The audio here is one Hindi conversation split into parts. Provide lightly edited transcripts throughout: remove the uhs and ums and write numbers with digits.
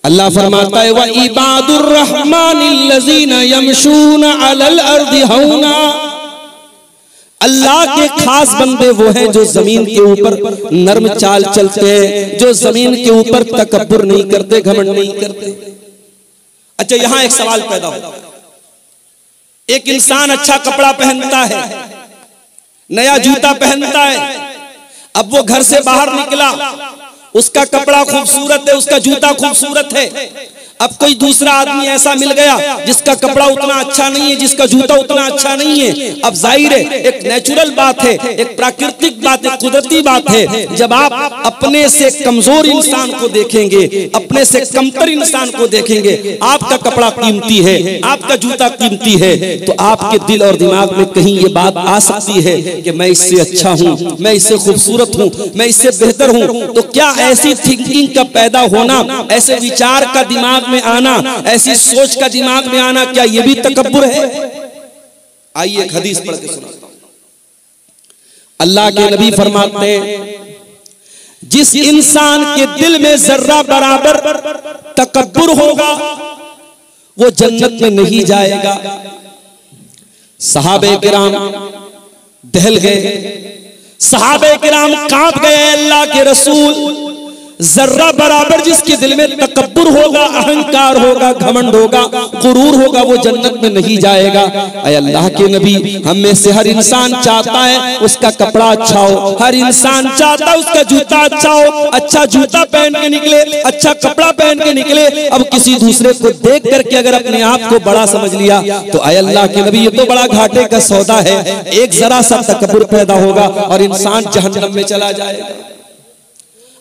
अल्लाह फरमाता है व इबादुर रहमानिल्लज़ीना यमशूना अलल अर्दि हौना। अल्लाह के खास बंदे वो हैं जो जमीन के ऊपर नर्म चाल चलते हैं, जो जमीन के ऊपर तकब्बुर नहीं करते, घमंड नहीं करते। अच्छा, यहां एक सवाल पैदा होता है। एक इंसान अच्छा कपड़ा पहनता है, नया जूता पहनता है, अब वो घर से बाहर निकला, उसका कपड़ा खूबसूरत है, उसका जूता खूबसूरत है। अब कोई दूसरा आदमी ऐसा मिल गया जिसका कपड़ा उतना अच्छा नहीं है, जिसका जूता उतना अच्छा नहीं है। अब जाहिर है, एक नेचुरल बात है, एक प्राकृतिक बात है, कुदरती बात है। जब आप अपने से कमजोर इंसान को देखेंगे, अपने से कमतर इंसान को देखेंगे, आपका कपड़ा कीमती है, आपका जूता कीमती है, तो आपके दिल और दिमाग में कहीं ये बात आ सकती है कि मैं इससे अच्छा हूं, मैं इससे खूबसूरत हूं, मैं इससे बेहतर हूं। तो क्या ऐसी थिंकिंग का पैदा होना, ऐसे विचार का दिमाग में आना, ऐसी सोच का दिमाग में आना, क्या यह भी तकब्बुर है? आइए एक हदीस पढ़ के सुनाता हूं। अल्लाह के नबी फरमाते हैं, जिस इंसान के दिल में जर्रा बराबर तकब्बुर होगा वो जन्नत में नहीं जाएगा। सहाबे किराम दहल गए, सहाबे किराम कांप गए। अल्लाह के रसूल, जर्रा बराबर जिसके दिल में तकब्बुर होगा, अहंकार होगा, घमंड होगा, गुरूर होगा, वो जन्नत में नहीं जाएगा। ऐ अल्लाह के नबी, हम में से हर इंसान चाहता है उसका कपड़ा अच्छा हो, हर इंसान चाहता है उसका जूता अच्छा हो, अच्छा जूता पहन के निकले, अच्छा कपड़ा पहन के निकले। अब किसी दूसरे को देख करके अगर अपने आप को बड़ा समझ लिया तो ऐ अल्लाह के नबी, ये तो बड़ा घाटे का सौदा है। एक जरा सा तकब्बुर पैदा होगा और इंसान जहन्नम में चला जाएगा।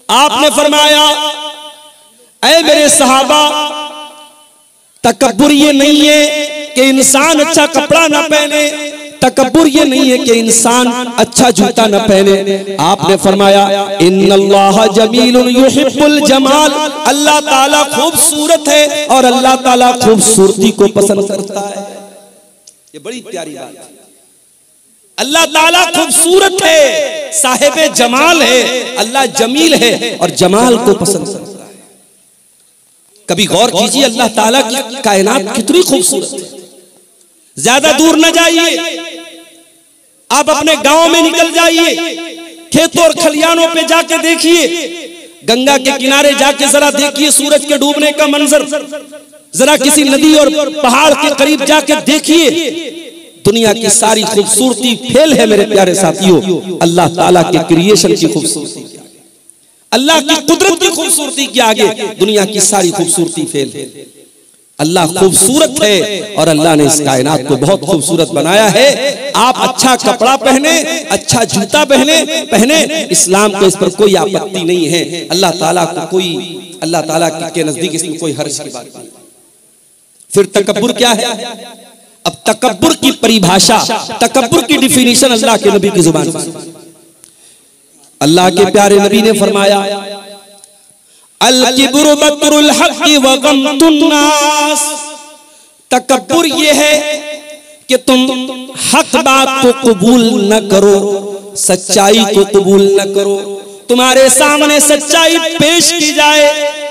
आपने फरमाया, ऐ मेरे सहाबा, तकब्बुर ये नहीं है कि इंसान अच्छा कपड़ा ना पहने, तकब्बुर ये नहीं है कि इंसान अच्छा जूता ना पहने। आपने फरमाया, इन्नल्लाह जमीलुन युहिब्बुल जमाल, अल्लाह ताला खूबसूरत है और अल्लाह ताला खूबसूरती को पसंद करता है। ये बड़ी प्यारी बात है। अल्लाह ताला खूबसूरत है, साहिबे जमाल है, अल्लाह जमील है और जमाल को पसंद करता है। कभी गौर कीजिए, अल्लाह ताला की कायनात कितनी खूबसूरत है। ज्यादा दूर न जाइए, आप अपने गांव में निकल जाइए, खेतों और खलियानों पे जाके देखिए, गंगा के किनारे जाके जरा देखिए सूरज के डूबने का मंजर, जरा किसी नदी और पहाड़ के करीब जाके देखिए, दुनिया की सारी खूबसूरती फेल है मेरे प्यारे साथियों, अल्लाह ताला के क्रिएशन की खूबसूरती, अल्लाह की कुदरत की खूबसूरती के आगे दुनिया की सारी खूबसूरती फेल है। अल्लाह खूबसूरत है और अल्लाह ने इस कायनात को बहुत खूबसूरत बनाया है। आप अच्छा कपड़ा पहने, अच्छा जूता पहने, इस्लाम को इस पर कोई आपत्ति नहीं है। अल्लाह ताला को कोई, अल्लाह ताला के नजदीक इसमें कोई हर्ज की बात नहीं। फिर तकब्बुर क्या है? अब तकब्बुर की परिभाषा, तकब्बुर की डिफिनीशन अल्लाह के नबी की जुबान से, अल्लाह के प्यारे नबी ने फरमाया, अल किब्रु बत्रुल हक़्क़ि व गम्तुन नास। तकब्बुर ये है कि तुम हक बात को कबूल न करो, सच्चाई को कबूल न करो। तुम्हारे सामने सच्चाई पेश की जाए,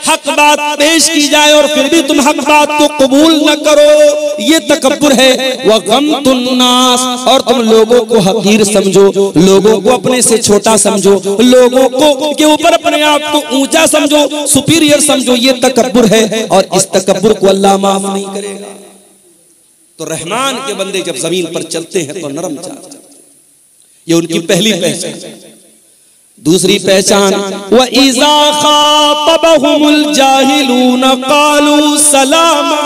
हक बात पेश की जाए और फिर भी तुम हक बात को कबूल न करो, ये तकब्बुर है। व गम्तुन नास, और तुम लोगों को हकीर समझो, लोगों को अपने से छोटा समझो, लोगों को के ऊपर अपने आप को ऊंचा समझो, सुपीरियर समझो, ये तकब्बुर है। और इस तकब्बुर को अल्लाह माफ नहीं करेगा। तो रहमान के बंदे जब जमीन पर चलते हैं तो नरम चाल, ये उनकी पहली पहचान। दूसरी पहचान, व इज़ा खातबहुमुल जाहिलून क़ालू सलामा।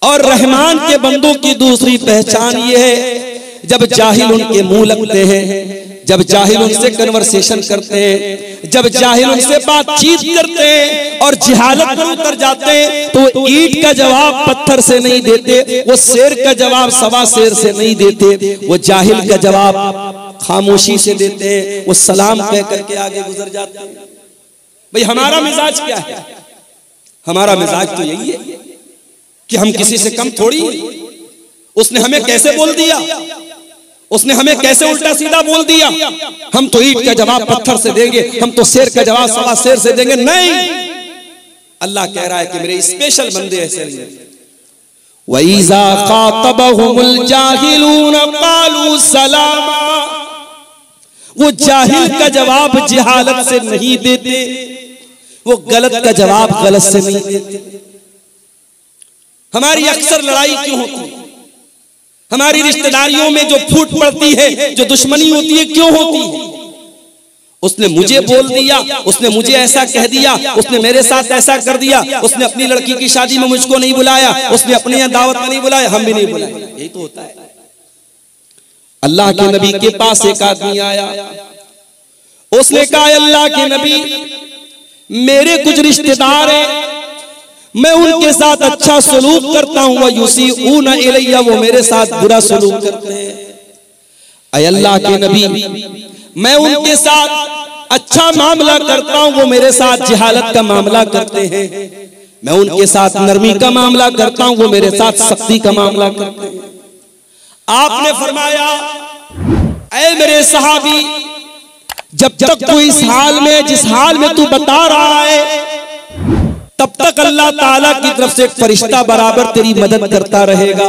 और रहमान के बंदों की दूसरी पहचान ये है, जब जाहिल उनके मुंह लगते हैं, जब जाहिल उनसे कन्वर्सेशन करते हैं, जब जाहिल उनसे बातचीत करते हैं और जिहालत पर उतर जाते हैं, तो ईंट का जवाब पत्थर से नहीं देते, वो शेर का जवाब सवा शेर से नहीं देते, वो जाहिल का जवाब खामोशी से देते हैं, वो सलाम कह करके आगे गुजर जाते हैं। भाई हमारा मिजाज क्या है? हमारा मिजाज तो यही है कि हम किसी से कम थोड़ी, उसने हमें कैसे बोल दिया, उसने हमें कैसे उल्टा सीधा बोल दिया, हम तो ईंट का जवाब पत्थर से देंगे, हम तो शेर का जवाब सवा शेर से देंगे। नहीं, अल्लाह कह रहा है कि मेरे स्पेशल बंदे ऐसे नहीं। वइज़ा ख़ातबहुमुल जाहिलून क़ालू सलामा, वो जाहिल का जवाब जहालत से नहीं देते, वो गलत का जवाब गलत से नहीं देते। हमारी अक्सर लड़ाई क्यों होती है? हमारी रिश्तेदारियों में जो फूट पड़ती है, जो दुश्मनी होती है, क्यों होती है? उसने मुझे बोल दिया, उसने मुझे ऐसा कह दिया, उसने मेरे साथ ऐसा कर दिया, उसने अपनी लड़की की शादी में मुझको नहीं बुलाया, उसने अपने यहाँ दावत में नहीं बुलाया, हम भी नहीं बुलाए। यही तो होता है। अल्लाह के नबी के पास एक आदमी आया, उसने कहा अल्लाह के नबी, मेरे कुछ रिश्तेदार हैं, मैं उनके साथ अच्छा सलूक करता हूं, वह युसीऊना इलैया, वो मेरे साथ बुरा सलूक करते हैं। ऐ अल्लाह के नबी, मैं उनके साथ अच्छा मामला करता हूं, वो मेरे साथ जहालत का मामला करते हैं। मैं उनके साथ नरमी का मामला करता हूं, वो मेरे साथ सख्ती का मामला करते हैं। आपने फरमाया, ऐ मेरे सहाबी, जब तक तू इस हाल में, जिस हाल में तू बता रहा है, तब तक अल्लाह ताला की तरफ से एक फरिश्ता बराबर तेरी मदद करता रहेगा।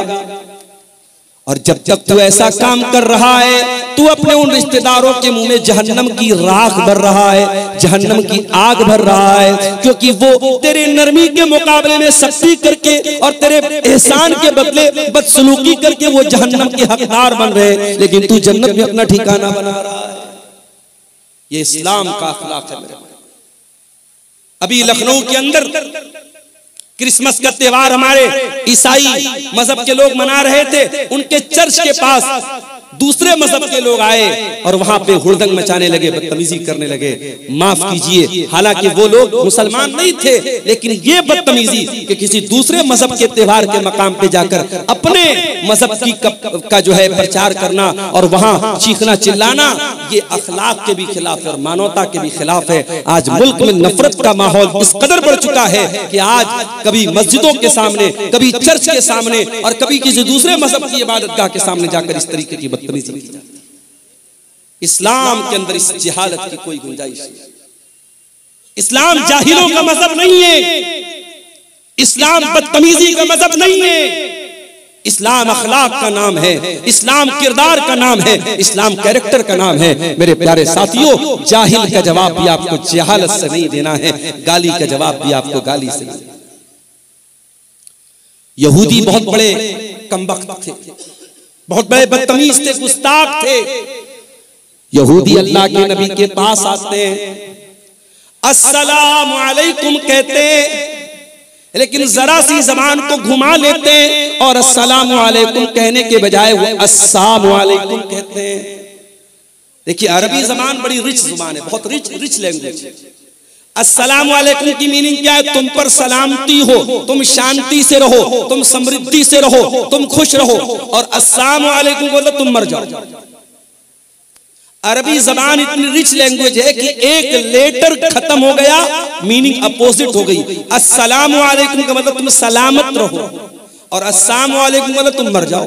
और जब तक तू ऐसा काम कर रहा है, तू अपने उन रिश्तेदारों के मुंह में जहन्नम की राख भर रहा है, जहन्नम की आग भर रहा है, क्योंकि वो तेरे नरमी के मुकाबले में सख्ती करके और तेरे एहसान के बदले बदसलूकी करके वो जहन्नम के हकदार बन रहे, लेकिन तू जन्नत में अपना ठिकाना बना रहा है। ये इस्लाम का अखलाक है मेरे भाई। अभी लखनऊ के अंदर क्रिसमस का त्योहार हमारे ईसाई मजहब के लोग मना रहे थे। उनके चर्च के पास दूसरे मजहब के लोग आए और वहां पे हुड़दंग मचाने लगे, बदतमीजी करने लगे। माफ कीजिए, हालांकि वो लोग मुसलमान नहीं थे, लेकिन ये बदतमीजी कि किसी दूसरे मजहब के त्योहार के मकाम पे जाकर अपने मजहब की का जो है प्रचार करना और वहां चीखना चिल्लाना, ये अखलाक के भी खिलाफ है और मानवता के भी खिलाफ है। आज मुल्क में नफरत का माहौल इस कदर बढ़ चुका है कि आज कभी मस्जिदों के सामने, कभी चर्च के सामने और कभी किसी दूसरे मजहब की इबादतगाह के सामने जाकर इस तरीके की बदतमीजी की जाती है। इस्लाम के अंदर इस जहालत की कोई गुंजाइश नहीं। इस्लाम जाहिलों का मजहब नहीं है, इस्लाम बदतमीजी का मजहब नहीं है। इस्लाम अखलाक का नाम है, इस्लाम किरदार का नाम है, इस्लाम कैरेक्टर का नाम है। मेरे प्यारे साथियों, जाहिल का जवाब भी आपको जहालत से नहीं देना है, गाली का जवाब भी आपको गाली से नहीं। यहूदी बहुत बड़े कमबख्त थे, बहुत बड़े बदतमीज थे, गुस्ताख थे। यहूदी अल्लाह के नबी के पास आते हैं, अस्सलामु अलैकुम कहते हैं, लेकिन जरा सी जबान को घुमा लेते हैं और अस्सलामु अलैकुम कहने के बजाय वो अस्सलामु अलैकुम कहते हैं। देखिए, अरबी जबान बड़ी रिच जुबान है, बहुत रिच लैंग्वेज है। अस्सलामु अलैकुम की मीनिंग क्या है? तुम पर सलामती हो, तुम शांति से रहो, तुम समृद्धि से रहो, तुम खुश रहो। और अस्सलामु अलैकुम बोलो तुम मर जाओ। अरबी जबान इतनी रिच लैंग्वेज है कि एक लेटर खत्म हो गया, मीनिंग अपोजिट हो गई। अस्सलामु अलैकुम का मतलब तुम सलामत रहो और अस्सलामु अलैकुम मतलब तुम मर जाओ।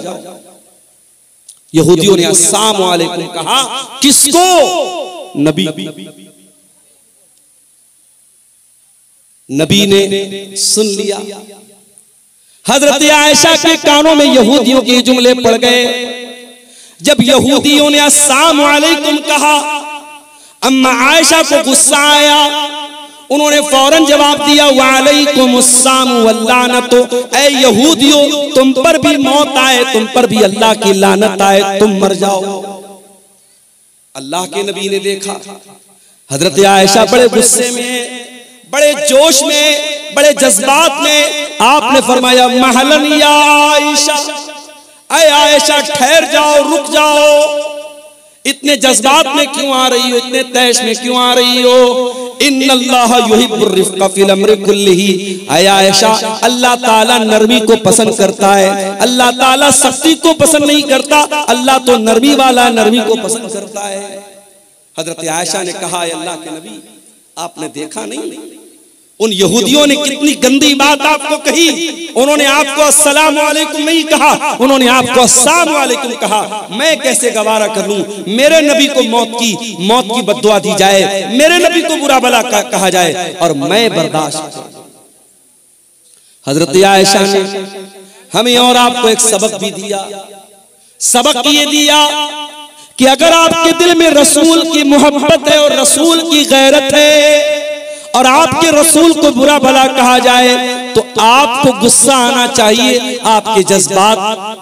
यहूदियों ने अस्सलामु अलैकुम कहा, किसको? नबी ने सुन लिया। हजरत आयशा के कानों में यहूदियों के जुमले पड़ गए। जब यहूदियों ने अस्सलामु अलैकुम कहा, अम्मा आयशा को गुस्सा आया, उन्होंने फौरन जवाब दिया, वालैकुमुस्सलाम वल्लानतु, ऐ यहूदियों तुम पर भी मौत आए, तुम पर भी अल्लाह की लानत आए, तुम मर जाओ। अल्लाह के नबी ने देखा हजरत आयशा बड़े गुस्से में, बड़े जोश में, बड़े जज्बात में। आपने फरमाया, महलन या आयशा, ऐ आयशा ठहर जाओ, रुक जाओ। इतने जज्बात में क्यों आ रही हो, इतने तैश में क्यों आ रही हो? इन्नल्लाह युहिब्बुर रिफ्क़ फिल अम्रि कुल्लिही, ऐ आयशा अल्लाह ताला नरमी को पसंद करता है, अल्लाह ताला सख्ती को पसंद नहीं करता, अल्लाह तो नरमी वाला नरमी को पसंद करता है। हजरत आयशा ने कहा, अल्लाह के नबी आपने देखा नहीं उन यहूदियों ने कितनी गंदी बात आपको कही। उन्होंने आपको अस्सलामु अलैकुम नहीं कहा, उन्होंने आपको अस्सलामु अलैकुम कहा। मैं कैसे गवारा कर लूं? मेरे नबी को मौत की बद्दुआ दी जाए, मेरे नबी को बुरा भला कहा जाए और मैं बर्दाश्त करूं। हजरत आयशा ने हमें और आपको एक सबक भी दिया। सबक ये दिया कि अगर आपके दिल में रसूल की मोहब्बत है और रसूल की गैरत है और आपके रसूल को बुरा भला कहा जाए तो आपको गुस्सा आना चाहिए, आपके जज्बात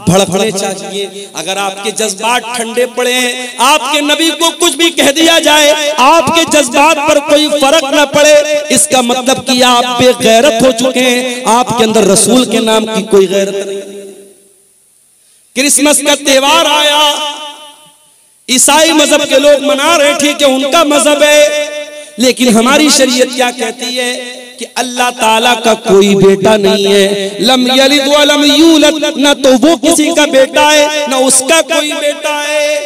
भड़कने चाहिए। अगर आपके जज्बात ठंडे पड़े हैं, आपके नबी को कुछ भी कह दिया जाए, आपके जज्बात पर कोई फर्क न पड़े, इसका मतलब कि आप बेगैरत हो चुके हैं, आपके अंदर रसूल के नाम की कोई गैरत नहीं। क्रिसमस का त्योहार आया, ईसाई मजहब के लोग मना रहे, ठीक है उनका मजहब है, लेकिन हमारी शरीयत क्या कहती है कि अल्लाह ताला का कोई बेटा नहीं है। लम यलिद व लम यूलद, ना तो वो किसी का बेटा है ना उसका कोई बेटा है।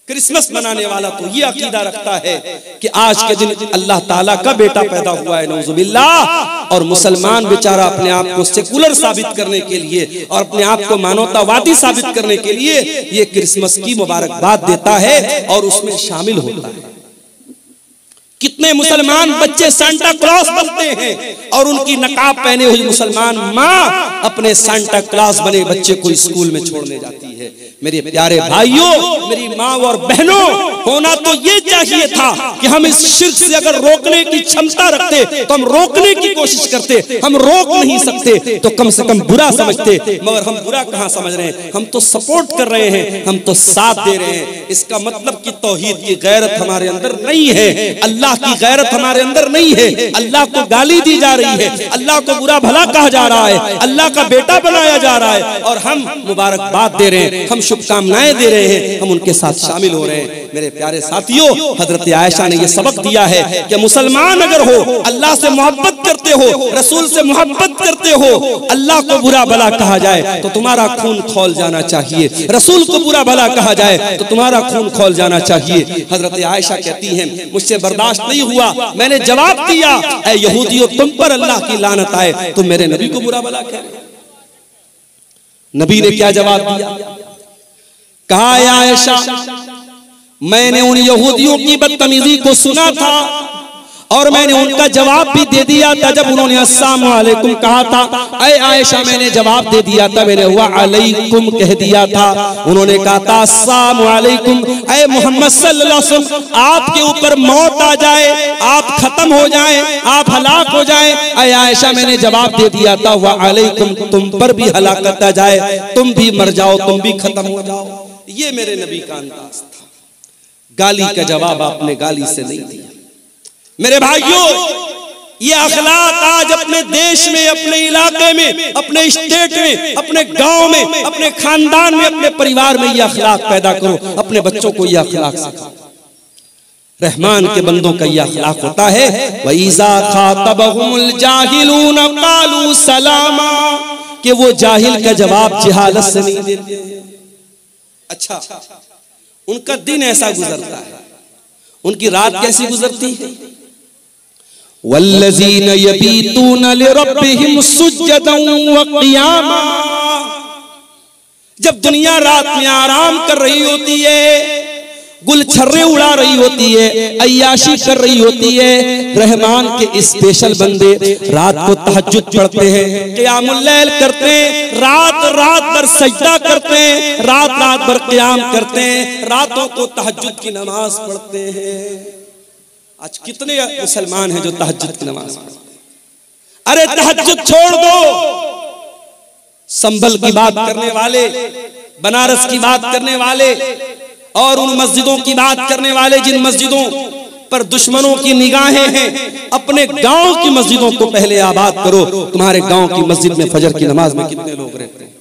क्रिसमस मनाने वाला तो ये अकीदा रखता है कि आज के दिन अल्लाह ताला का बेटा पैदा हुआ है, नऊजुबिल्लाह। और मुसलमान बेचारा अपने आप को सेकुलर साबित करने के लिए और अपने आप को मानवतावादी साबित करने के लिए ये क्रिसमस की मुबारकबाद देता है और उसमें शामिल होता है। कितने मुसलमान बच्चे सांता क्लॉस बनते हैं और उनकी नकाब पहने हुई मुसलमान माँ अपने सांता क्लॉस बने बच्चे को स्कूल में छोड़ने जाती है। मेरे प्यारे भाइयों, मेरी माँ और बहनों, होना तो ये चाहिए था कि हम इस शिर्क से अगर रोकने की क्षमता रखते तो हम रोकने की कोशिश करते। हम रोक नहीं सकते तो कम से कम बुरा समझते, मगर हम बुरा कहाँ समझ रहे हैं, हम तो सपोर्ट कर रहे हैं, हम तो साथ दे रहे हैं। इसका मतलब कि तौहीद की गैरत हमारे अंदर नहीं है, अल्लाह की गैरत हमारे अंदर नहीं है। अल्लाह को गाली दी जा रही है, अल्लाह को बुरा भला कहा जा रहा है, अल्लाह का बेटा बनाया जा रहा है और हम मुबारकबाद दे रहे हैं, हम शुभकामनाएं दे रहे हैं, हम उनके साथ शामिल हो रहे हैं। मेरे प्यारे साथियों, हजरत आयशा ने यह सबक दिया है कि मुसलमान अगर हो, अल्लाह से मोहब्बत करते हो, रसूल से मोहब्बत करते हो, अल्लाह को बुरा भला कहा जाए तो तुम्हारा खून खौल जाना चाहिए, रसूल को बुरा भला कहा जाए तो तुम्हारा खून खौल जाना चाहिए। हजरत आयशा कहती हैं, मुझसे बर्दाश्त नहीं हुआ, मैंने जवाब दिया, ऐ यहूदियों तुम पर अल्लाह की लानत आए, तुम मेरे नबी को बुरा भला कह रहे। नबी ने क्या जवाब दिया? कहा, आयशा मैंने उन यहूदियों की बदतमीजी को सुना था और मैंने उनका जवाब भी दे दिया था जब उन्होंने अस्सलामु अलैकुम कहा था। ऐ आयशा मैंने जवाब दे दिया था, मैंने व अलैकुम कह दिया था, उन्होंने कहा था अस्सलामु अलैकुम, ऐ मोहम्मद सल्लल्लाहु अलैहि वसल्लम आपके ऊपर मौत आ जाए, आप खत्म हो जाएं, आप हलाक हो जाएं। ऐ आयशा मैंने जवाब दे दिया था व अलैकुम, तुम पर भी हलाकत आ जाए, तुम भी मर जाओ, तुम भी खत्म हो जाओ। ये मेरे नबी का अंदाज था। गाली का जवाब आपने गाली से नहीं दिया। मेरे भाइयों, ये अखलाक आज अपने देश में, अपने इलाके में, अपने स्टेट में, अपने गांव में, अपने खानदान में, अपने परिवार में ये अखलाक पैदा करो, अपने बच्चों को ये अखलाक सिखाओ। रहमान के बंदों का ये अखलाक होता है, वइज़ा खातबहुमुल जाहिलून क़ालू सलामा, कि वो जाहिल का जवाब जहालत से नहीं देते। अच्छा, उनका दिन ऐसा गुजरता है, उनकी रात कैसी गुजरती है? वल्लज़ीन यबीतून लिरब्बिहिम सुज्जदन व क़ियामा, जब दुनिया रात में आराम कर रही होती है, गुलछर्रे उड़ा रही होती है, अय्याशी कर रही होती है, रहमान के स्पेशल बंदे रात को तहज्जुद पढ़ते हैं, क़ियामुल लैल करते हैं, रात रात भर सजदा करते हैं, रात रात भर क़ियाम करते हैं, रातों को तहज्जुद की नमाज पढ़ते हैं। आज कितने मुसलमान हैं जो तहज्जुद की नमाज पढ़ते हैं? अरे तहज्जुद छोड़ दो, संभल की बात करने वाले, बनारस की बात करने वाले और उन मस्जिदों की बात करने वाले जिन मस्जिदों पर दुश्मनों की निगाहें हैं, अपने गांव की मस्जिदों को पहले आबाद करो। तुम्हारे गांव की मस्जिद में फजर की नमाज में कितने लोग रहते हैं?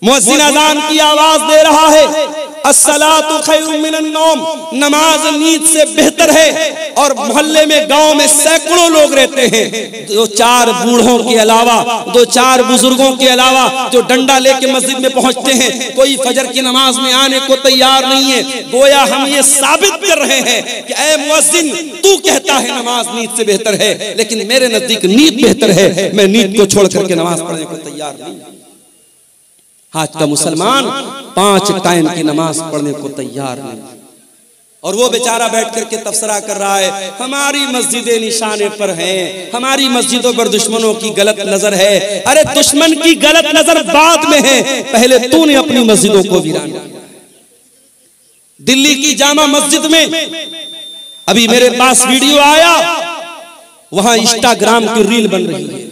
मुअज्जिन अज़ान की आवाज दे रहा है, अस्सलातु खैरुम मिनन नौम, नमाज नींद से बेहतर है, और मोहल्ले में गांव में सैकड़ों लोग रहते हैं, दो चार बूढ़ों के अलावा, दो चार बुजुर्गों के अलावा जो डंडा लेके मस्जिद में पहुंचते हैं, कोई फजर की नमाज में आने को तैयार नहीं है। गोया हम ये साबित कर रहे हैं कि ऐ मुअज्जिन, तू कहता है नमाज नींद से बेहतर है, लेकिन मेरे नजदीक नींद बेहतर है, मैं नींद को छोड़ करके नमाज पढ़ने को तैयार नहीं। आज का मुसलमान 5 टाइम की नमाज पढ़ने को तैयार नहीं, और वो बेचारा बैठ करके तबसरा कर रहा है, हमारी मस्जिदें निशाने पर हैं, हमारी मस्जिदों पर दुश्मनों की गलत नजर है। अरे दुश्मन की गलत नजर बाद में है, पहले तूने अपनी मस्जिदों को वीरान किया। दिल्ली की जामा मस्जिद में अभी मेरे पास वीडियो आया, वहां इंस्टाग्राम की रील बन रही है,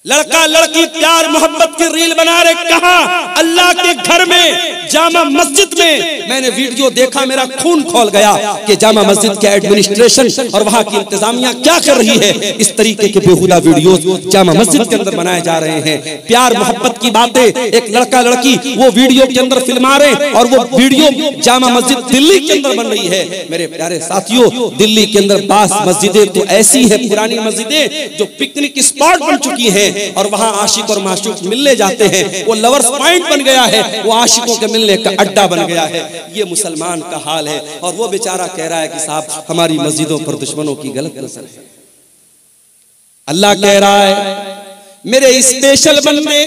लड़का लड़की प्यार मोहब्बत की रील बना रहे। कहा? अल्लाह के घर में, जामा मस्जिद में। मैंने वीडियो देखा, मेरा खून खौल गया कि जामा मस्जिद के एडमिनिस्ट्रेशन और वहां की इंतजामिया क्या कर रही है। इस तरीके के बेहुदा वीडियोस जामा मस्जिद के अंदर बनाए जा रहे हैं। प्यार मोहब्बत की बातें, एक लड़का लड़की वो वीडियो के अंदर फिल्मा रहे और वो वीडियो जामा मस्जिद दिल्ली के अंदर बन रही है। मेरे प्यारे साथियों, दिल्ली के अंदर 5 मस्जिदें तो ऐसी है, पुरानी मस्जिदें जो पिकनिक स्पॉट बन चुकी है और वहां आशिक और माशूक मिलने जाते हैं। वो लवर्स पॉइंट बन गया है, वो आशिकों के मिलने का अड्डा बन गया है। ये मुसलमान का हाल है। और वो बेचारा कह रहा है कि साहब हमारी मस्जिदों पर दुश्मनों की गलत नजर है। अल्लाह कह रहा है मेरे स्पेशल बंदे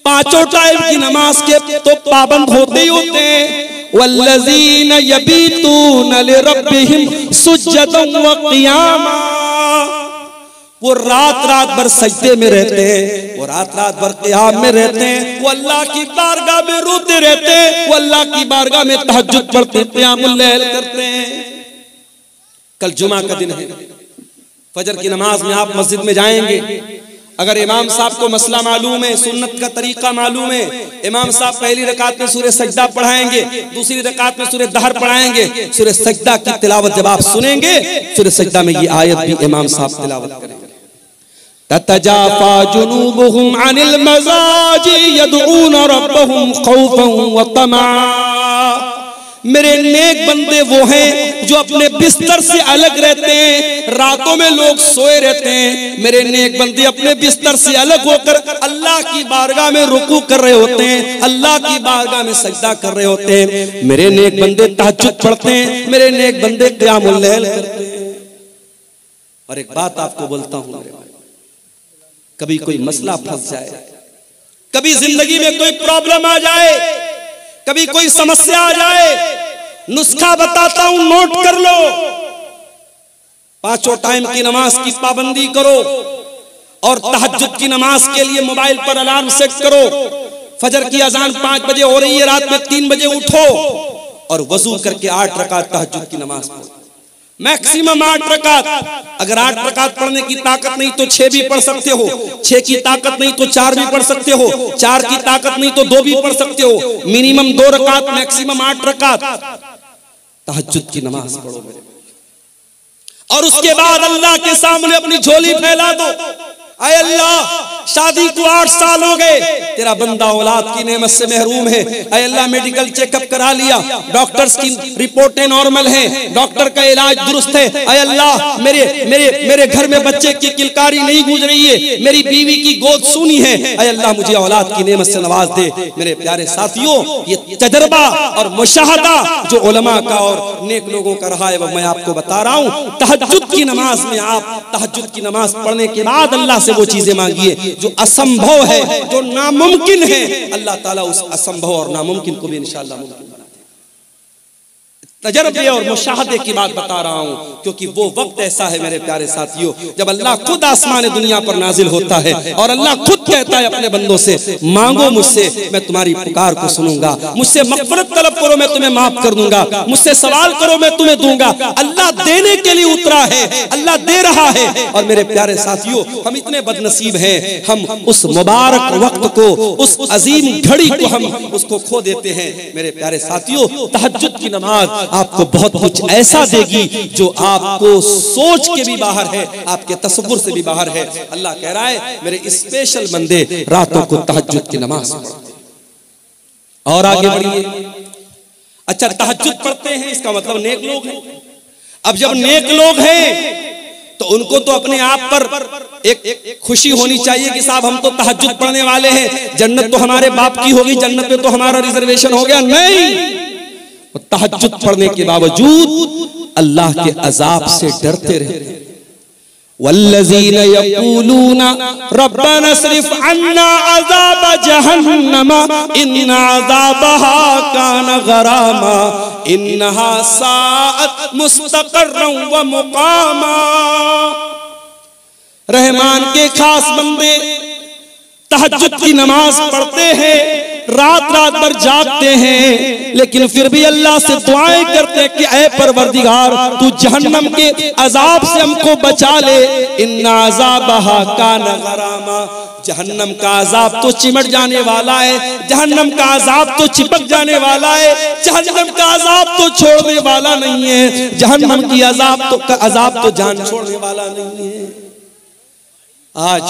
5 टाइम की नमाज के तो पाबंद होते ही होते हैं। वल्लज़ीन यबीतून लिरब्बिहिम सुज्जदन व क़ियामा, वो रात रात भर सजदे में रहते हैं, वो रात रात भर क़ियाम में रहते हैं, वो अल्लाह की बारगाह में रोते रहते हैं, वो अल्लाह की बारगाह में तहज्जुद पढ़ते हैं, क़ियामुल लैल करते हैं। कल जुमा का दिन है, फजर की नमाज में आप मस्जिद में जाएंगे। अगर इमाम साहब को मसला मालूम है, सुन्नत का तरीका मालूम है, इमाम साहब पहली रकात में सूरह सजदा पढ़ाएंगे, दूसरी रकात में सूरह दहर पढ़ाएंगे। सूरह सजदा की तिलावत जब आप सुनेंगे, सूरह सजदा में ये आयत भी इमाम साहब तिलावत करेंगे। ततजाफा जुनूबुहुम अनिल मज़ाजी यदऊन रब्बहुम खौफन व तमा। मेरे नेक बंदे वो हैं जो अपने बिस्तर से अलग रहते हैं। रातों में लोग सोए रहते हैं, मेरे नेक बंदे अपने बिस्तर से अलग होकर अल्लाह की बारगाह में रुकू कर रहे होते हैं, अल्लाह की बारगाह में सजदा कर रहे होते हैं। मेरे नेक बंदे तहज्जुद पढ़ते हैं, मेरे नेक बंदे क़ियामुल लैल करते हैं। और एक बात आपको बोलता हूं, कभी कोई मसला फंस जाए, कभी जिंदगी में कोई प्रॉब्लम आ जाए, कभी कोई समस्या आ जाए, नुस्खा बताता हूं, नोट कर लो। 5 टाइम की नमाज की पाबंदी करो और तहज्जुद की नमाज के लिए मोबाइल पर अलार्म सेट करो। फजर की अजान 5 बजे हो रही है, रात में 3 बजे उठो और वजू करके 8 रकात तहज्जुद की नमाज पढ़ो, मैक्सिमम 8 रकात। अगर 8 रकात पढ़ने की ताकत नहीं तो 6 भी पढ़ सकते हो, 6 की ताकत नहीं तो 4 भी पढ़ सकते हो, 4 की ताकत नहीं तो 2 भी पढ़ सकते हो। मिनिमम 2 रकात, मैक्सिमम 8 रकात तहज्जुद की नमाज पढ़ो मेरे। और उसके बाद अल्लाह के सामने अपनी झोली फैला दो। आए अल्लाह, शादी को 8 साल हो गए, तेरा बंदा औलाद की नेमत से महरूम है। आए अल्लाह, मेडिकल चेकअप करा लिया, डॉक्टर्स की रिपोर्टें नॉर्मल हैं, डॉक्टर का इलाज दुरुस्त है। आए अल्लाह, मेरे मेरे मेरे घर में बच्चे की किलकारी नहीं गूंज रही है, मेरी बीवी की गोद सूनी है। आए अल्लाह, मुझे औलाद की नेमत से नवाज दे। मेरे प्यारे साथियों, ये तजर्बा और मुशाहदा जो उलमा का और नेक लोगों का रहा है वो मैं आपको बता रहा हूँ। तहज्जुद की नमाज में आप तहज्जुद की नमाज पढ़ने के बाद अल्लाह से वो चीजें मांगिए जो असंभव है, जो नामुमकिन है। अल्लाह ताला उस असंभव और नामुमकिन को भी इंशाअल्लाह मुमकिन बना देगा। तजर्बे और मुशाहदे की बात बता रहा हूं, क्योंकि वो वक्त ऐसा है मेरे प्यारे साथियों जब अल्लाह खुद आसमान दुनिया पर नाजिल होता है और अल्लाह खुद कहता है अपने बंदों से, मांगो मुझसे, मैं तुम्हारी पुकार को सुनूंगा, मुझसे मग़फ़िरत तलब करो, मैं तुम्हें माफ कर दूंगा, मुझसे सवाल करो, मैं तुम्हें दूंगा। अल्लाह देने के लिए उतरा है, अल्लाह दे रहा है। और मेरे प्यारे साथियों, हम इतने बदनसीब हैं, हम उस मुबारक वक्त को, उस अजीम घड़ी को हम उसको खो देते हैं। मेरे प्यारे साथियों, तहज्जुद की नमाज आपको बहुत कुछ ऐसा देगी जो आपको सोच के भी बाहर है, आपके तसव्वुर से भी बाहर है। अल्लाह कह रहा है मेरे स्पेशल बंदे रातों को तहज्जुद की नमाज पढ़ते। और आगे बढ़िए। अच्छा, तहज्जुद पढ़ते हैं इसका मतलब नेक लोग हैं। अब जब नेक लोग हैं तो उनको तो अपने आप पर एक खुशी होनी चाहिए कि साहब हम तो तहज्जुद पढ़ने वाले हैं, जन्नत तो हमारे बाप की होगी, जन्नत में तो हमारा रिजर्वेशन हो गया। नहीं, तहज्जुद पढ़ने के बावजूद अल्लाह के अजाब से डरते रहते। वल्लज़ीन यक़ूलूना रब्बना स्रिफ़ अन्ना अज़ाब जहन्नम इन्ना अज़ाबहा कान गरामा इन्नहा साअत मुस्तक़र्रन व मुक़ामा। रहमान के खास बंदे तहज्जुद की नमाज पढ़ते हैं, रात रात भर जागते हैं, लेकिन फिर भी अल्लाह से दुआएं करते हैं कि ऐ परवरदिगार तू जहन्नम के अजाब से हमको बचा ले। इन्ना अज़ाबहा कान गरामा, जहन्नम का अजाब तो चिमट जाने वाला है, जहन्नम का अजाब तो चिपक जाने वाला है, जहन्नम का अजाब तो छोड़ने वाला नहीं है, जहन्नम की अजाब तो जान छोड़ने वाला नहीं है। आज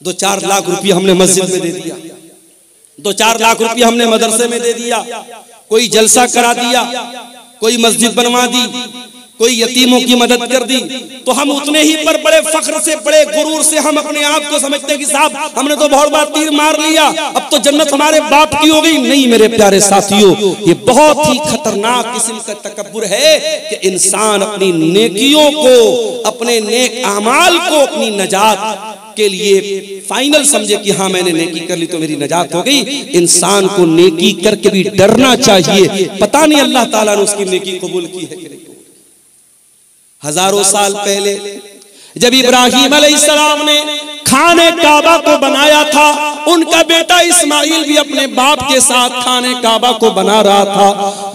2-4 लाख रुपये हमने मस्जिद में दे दिया, 2-4 लाख रुपये हमने मदरसे में दे दिया, कोई जलसा करा दिया, कोई मस्जिद बनवा दी, कोई यतीमों की मदद कर दी, तो हम उतने ही पर बड़े फख्र से, बड़े गुरूर से हम अपने आप को समझते हैं कि साहब हमने तो बहुत बार तीर मार लिया, अब तो जन्नत हमारे बाप की हो गई। नहीं मेरे प्यारे साथियों, ये बहुत ही खतरनाक किस्म का तकब्बुर है कि इंसान अपनी नेकियों को, अपने नेक अमाल को अपनी नजात के लिए फाइनल समझे कि हाँ मैंने नेकी कर ली तो मेरी नजात हो गई। इंसान को नेकी करके भी डरना चाहिए, पता नहीं अल्लाह ताला ने उसकी नेकी कबूल की है कि नहीं। हजारों साल पहले जब इब्राहिम अलैहिस्सलाम ने खाने काबा को बनाया था, उनका बेटा इस्माइल भी अपने बाप के साथ खाने काबा को बना रहा था।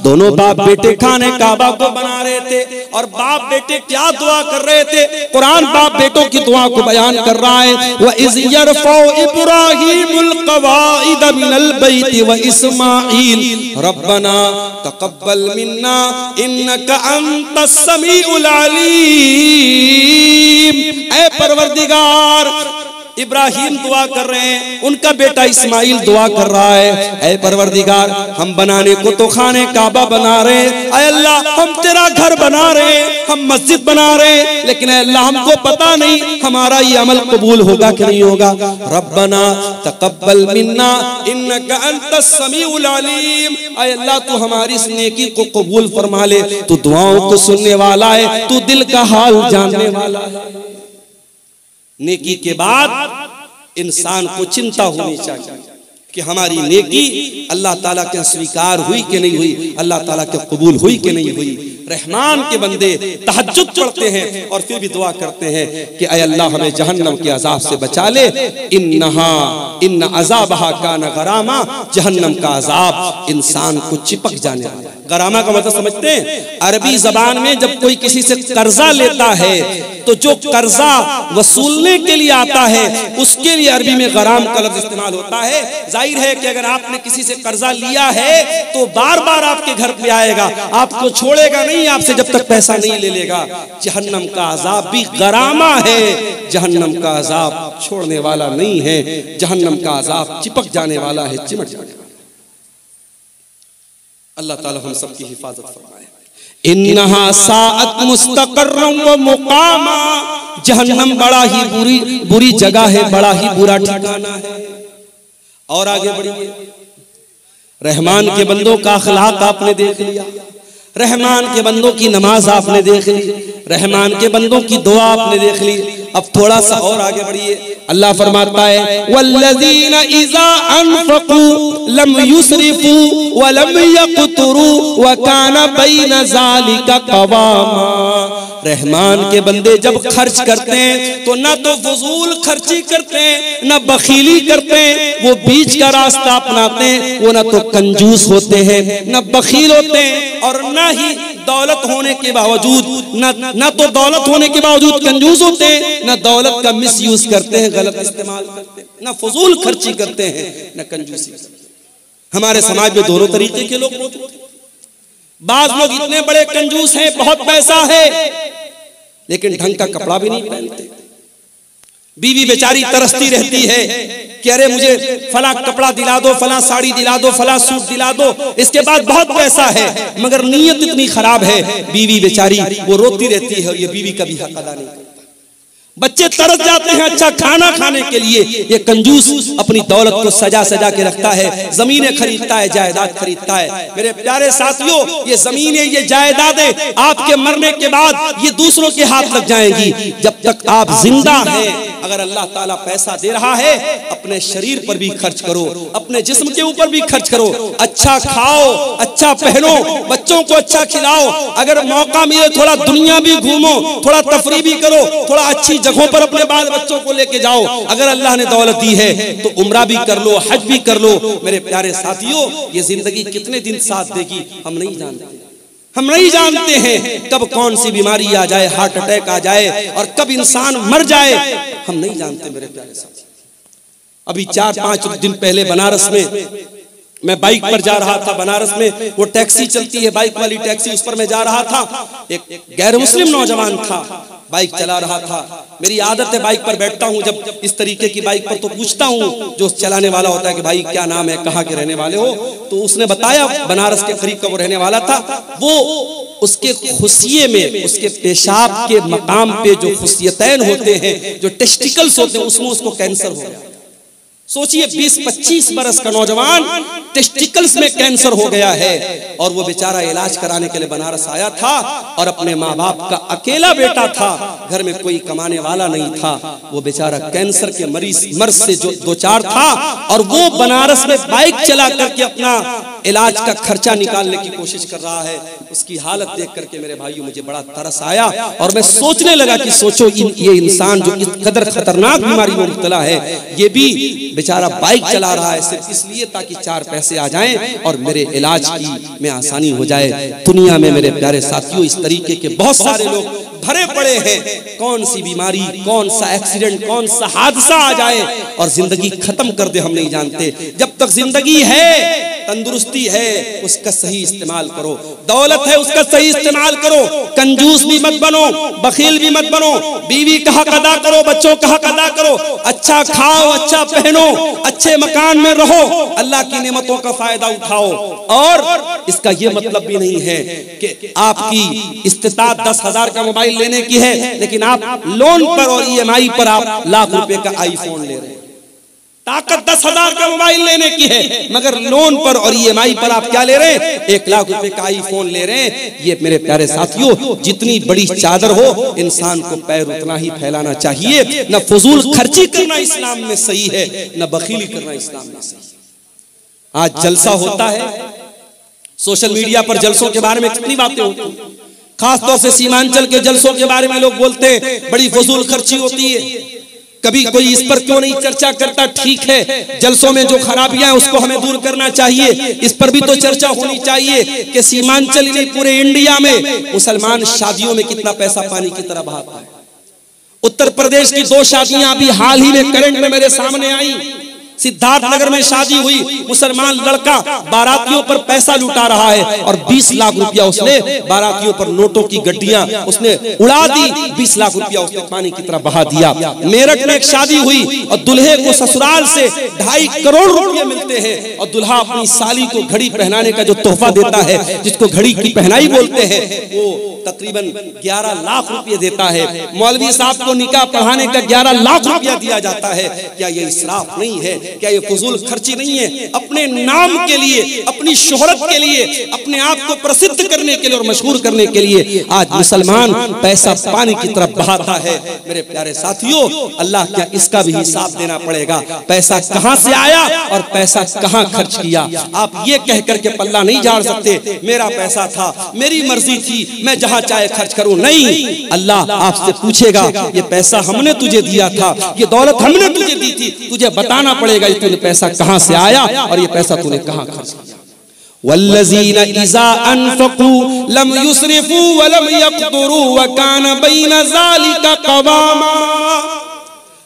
दोनों बाप बेटे खाने काबा को बना रहे थे और बाप बेटे क्या दुआ कर रहे थे, कुरान बाप बेटों की दुआ को बयान कर रहा है। व इज़ यरफ़उ इब्राहीमुल क़वाइद मिनल बैति व इस्माइल रब्बना तक़ब्बल मिन्ना इन्नका अंतस समीउल अलीम। ऐ परवरदिगार, इब्राहिम दुआ कर रहे हैं, उनका बेटा इस्माइल दुआ कर रहा है, ऐ परवरदिगार हम बनाने को तो खाने काबा बना रहे हैं, ऐ अल्लाह हम तेरा घर बना रहे हैं, हम मस्जिद बना रहे हैं, लेकिन ऐ अल्लाह हमको पता नहीं हमारा ये अमल कबूल होगा कि नहीं होगा। रब्बना तक़ब्बल मिन्ना इन्नका अंतस समीउल अलीम, ऐ अल्लाह तू हमारी इस नेकी को कबूल फरमा ले, तू दुआओं को सुनने वाला है, तू दिल का हाल जानने वाला है। नेकी के बाद इंसान को चिंता होनी चाहिए कि हमारी नेकी अल्लाह ताला के स्वीकार हुई कि नहीं हुई, अल्लाह ताला के कबूल हुई कि नहीं हुई। रहमान के बंदे तहज्जुद पढ़ते हैं और फिर भी दुआ करते हैं कि ऐ अल्लाह हमें जहन्नम के अजाब से बचा ले। इन्ना अज़ाबहा कान गरामा, जहन्नम का अजाब इंसान को चिपक जाने वाला है। गरामा का मतलब समझते हैं, अरबी जबान में जब कोई किसी से कर्जा लेता है तो जो कर्जा वसूलने के लिए आता है उसके लिए अरबी में गराम का लफ्ज इस्तेमाल होता है। जाहिर है कि अगर आपने किसी से कर्जा लिया है तो बार बार आपके घर पे आएगा, आपको छोड़ेगा नहीं आपसे जब तक पैसा नहीं ले लेगा। जहन्नम का अजाब भी गरामा है, जहन्नम का अजाब छोड़ने वाला नहीं है, जहन्नम का अजाब चिपक जाने वाला है, चिमट जाने वाला। अल्लाह ताला हम सब की हिफाजत फरमाए। इन्नहा साअत मुस्तक़र्रन व मुक़ामा, जहन्नम बड़ा ही बुरी जगह है, बड़ा ही बुरा ठिकाना है। और आगे बढ़िए, रहमान के बंदों का अखलाक आपने देख लिया, रहमान के बंदों की नमाज आपने देख ली, रहमान के बंदों की दुआ आपने देख ली। अब थोड़ा सा और आगे बढ़िए, अल्लाह फरमाता है वल्लज़ीना इज़ा अनफ़क़ू लम युसरिफ़ू व लम यक़तुरू व काना बैन ज़ालिका क़वामा। रहमान के बंदे जब खर्च करते हैं तो ना तो फजूल खर्ची करते हैं, ना बखीली करते हैं, वो बीच का रास्ता अपनाते हैं। वो ना तो कंजूस होते हैं, ना बखील होते हैं, और ना ही दौलत होने के बावजूद ना तो दौलत होने के बावजूद कंजूस होते हैं, ना दौलत का मिसयूज करते हैं, गलत इस्तेमाल करते हैं, ना फजूल खर्ची करते हैं, ना कंजूसी करते हैं। हमारे समाज में दोनों तरीके के लोग मौजूद हैं। बाज लोग इतने बड़े कंजूस हैं, बहुत पैसा है, लेकिन ढंग का कपड़ा भी नहीं पहनते। बीवी बेचारी तरसती रहती है कि अरे मुझे फला कपड़ा दिला दो, फला साड़ी दिला दो, फला सूट दिला दो, इसके बाद बहुत पैसा है, मगर नीयत इतनी खराब है, बीवी बेचारी वो रोती रहती है और ये बीवी का भी हक अदा नहीं करता। बच्चे तरस जाते हैं अच्छा खाना खाने के लिए। ये कंजूस अपनी दौलत को सजा सजा के रखता है, जमीनें खरीदता है, जायदाद खरीदता है। मेरे प्यारे साथियों, ये जमीनें, ये जायदादें आपके मरने के बाद ये दूसरों के हाथ लग जाएंगी। जब तक आप जिंदा हैं, अगर अल्लाह ताला पैसा दे रहा है, अपने शरीर पर भी खर्च करो, अपने जिस्म के ऊपर भी खर्च करो। अच्छा खाओ, अच्छा पहनो, बच्चों को अच्छा खिलाओ। अगर मौका मिले थोड़ा दुनिया भी घूमो, थोड़ा तफरी भी करो, थोड़ा अच्छी जगहों पर अपने बाल बच्चों को लेके जाओ। अगर अल्लाह ने दौलत दी है तो उम्रा भी कर लो, हज भी कर लो। मेरे प्यारे साथियों, ये जिंदगी कितने दिन साथ देगी हम नहीं जानते। हम नहीं जानते हैं कब कौन सी बीमारी आ जाए, हार्ट अटैक आ जाए, और कब इंसान मर जाए, हम नहीं जानते। मेरे प्यारे साथियों, अभी 4-5 दिन पहले बनारस में मैं बाइक पर जा रहा था। बनारस में वो टैक्सी चलती है, बाइक वाली टैक्सी, उस पर मैं जा रहा था। एक गैर मुस्लिम नौजवान था, बाइक चला रहा था। मेरी आदत है बाइक पर बैठता हूँ जब इस तरीके की बाइक पर, तो पूछता हूँ जो चलाने वाला होता है कि भाई क्या नाम है, कहाँ के रहने वाले हो। तो उसने बताया बनारस के करीब का वो रहने वाला था। वो उसके खुशिये में, उसके पेशाब के मकाम पे जो खुशियतैन होते हैं, जो टेस्टिकल्स होते हैं, उसमें उसको कैंसर हो गया। सोचिए 20-25 बरस का नौजवान, टेस्टिकल्स में कैंसर हो गया है, और वो बेचारा इलाज कराने के लिए बनारस आया था, और अपने माँ बाप का अकेला बेटा था, घर में कोई कमाने वाला नहीं था। वो बेचारा कैंसर के मर्ज से जो दो चार था, और वो बनारस में बाइक चला करके अपना इलाज का खर्चा निकालने की कोशिश कर रहा है। उसकी हालत देख करके मेरे भाइयों मुझे बड़ा तरस आया, और मैं सोचने लगा कि सोचो ये इंसान जो इस कदर खतरनाक बीमारी में मुब्तला है, ये भी बेचारा बाइक चला रहा है सिर्फ इसलिए ताकि 4 पैसे आ जाएं और मेरे इलाज की में आसानी हो जाए। दुनिया में मेरे प्यारे साथियों इस तरीके के बहुत सारे लोग भरे पड़े हैं। कौन सी बीमारी, कौन सा एक्सीडेंट, कौन सा हादसा आ जाए और जिंदगी खत्म कर दे, हम नहीं जानते। जब तक जिंदगी है, तंदुरुस्ती है, उसका सही इस्तेमाल करो। दौलत है, उसका सही इस्तेमाल करो। कंजूस भी मत बनो, बखील भी मत बनो। बीवी का हक अदा करो, बच्चों का हक अदा करो। अच्छा खाओ, अच्छा पहनो, अच्छे मकान में रहो, अल्लाह की नेमतों का फायदा उठाओ। और इसका यह मतलब भी नहीं है कि आपकी इस्तिताअत 10,000 का मोबाइल लेने की है, लेकिन आप लोन पर और EMI पर आप लाख रुपए का आईफोन ले रहे हैं। ताकत 10,000 का मोबाइल लेने की है, मगर लोन पर और EMI पर आप क्या ले रहे हैं? 1 लाख रुपए का आईफोन ले रहे हैं। ये मेरे प्यारे साथियों, जितनी बड़ी चादर हो, इंसान को पैर उतना ही फैलाना चाहिए। न फजूल खर्ची करना इस्लाम में सही है, न बखीली करना इस्लाम में सही है। आज जलसा होता है, सोशल मीडिया पर जलसों के बारे में कितनी बातें होती हैं। खासतौर से सीमांचल के जलसों के बारे में लोग बोलते हैं बड़ी फजूल खर्ची होती है। कभी कोई इस पर क्यों नहीं चर्चा करता? ठीक है, जलसों में जो खराबियां हैं उसको हमें दूर करना चाहिए, इस पर भी तो चर्चा होनी चाहिए कि सीमांचल में पूरे इंडिया में मुसलमान शादियों में कितना पैसा पानी की तरह बहाता है। उत्तर प्रदेश की 2 शादियां अभी हाल ही में करंट में मेरे सामने आई। सिद्धार्थ नगर में शादी हुई, मुसलमान लड़का बारातियों पर पैसा लुटा रहा है और 20 लाख रुपया उसने बारातियों पर नोटों की गड्डियां उसने उड़ा दी। 20 लाख रुपया उसने पानी की तरह बहा दिया। मेरठ में एक शादी हुई और दुल्हे को ससुराल से 2.5 करोड़ रुपए मिलते हैं, और दुल्हा अपनी साली को घड़ी पहनाने का जो तोहफा देता है, जिसको घड़ी की पहनाई बोलते हैं, वो तकरीबन 11 लाख रुपए देता है। मौलवी साहब को निकाह पढ़ाने का 11 लाख रुपया दिया जाता है। क्या ये इसराफ नहीं है? क्या ये फजूल खर्ची नहीं है? अपने नाम के लिए, अपनी शोहरत के लिए, अपने आप को प्रसिद्ध करने के लिए और मशहूर करने के लिए आज मुसलमान पैसा पानी की तरफ बहाता है। मेरे प्यारे साथियों, अल्लाह क्या इसका भी हिसाब देना पड़ेगा। पैसा कहां से आया और पैसा कहां खर्च किया। आप ये कह करके पल्ला नहीं झाड़ सकते मेरा पैसा था, मेरी मर्जी थी, मैं जहां चाहे खर्च करूं। नहीं, अल्लाह आपसे पूछेगा ये पैसा हमने तुझे दिया था, ये दौलत हमने तुझे दी थी, तुझे बताना पड़ेगा तूने पैसा कहां से आया और ये पैसा तूने कहां खर्च किया। वल्लज़ीना इज़ा अनफ़क़ू लम युस्रिफ़ू व लम यक़्तुरू व कान बैन ज़ालिका क़वामा।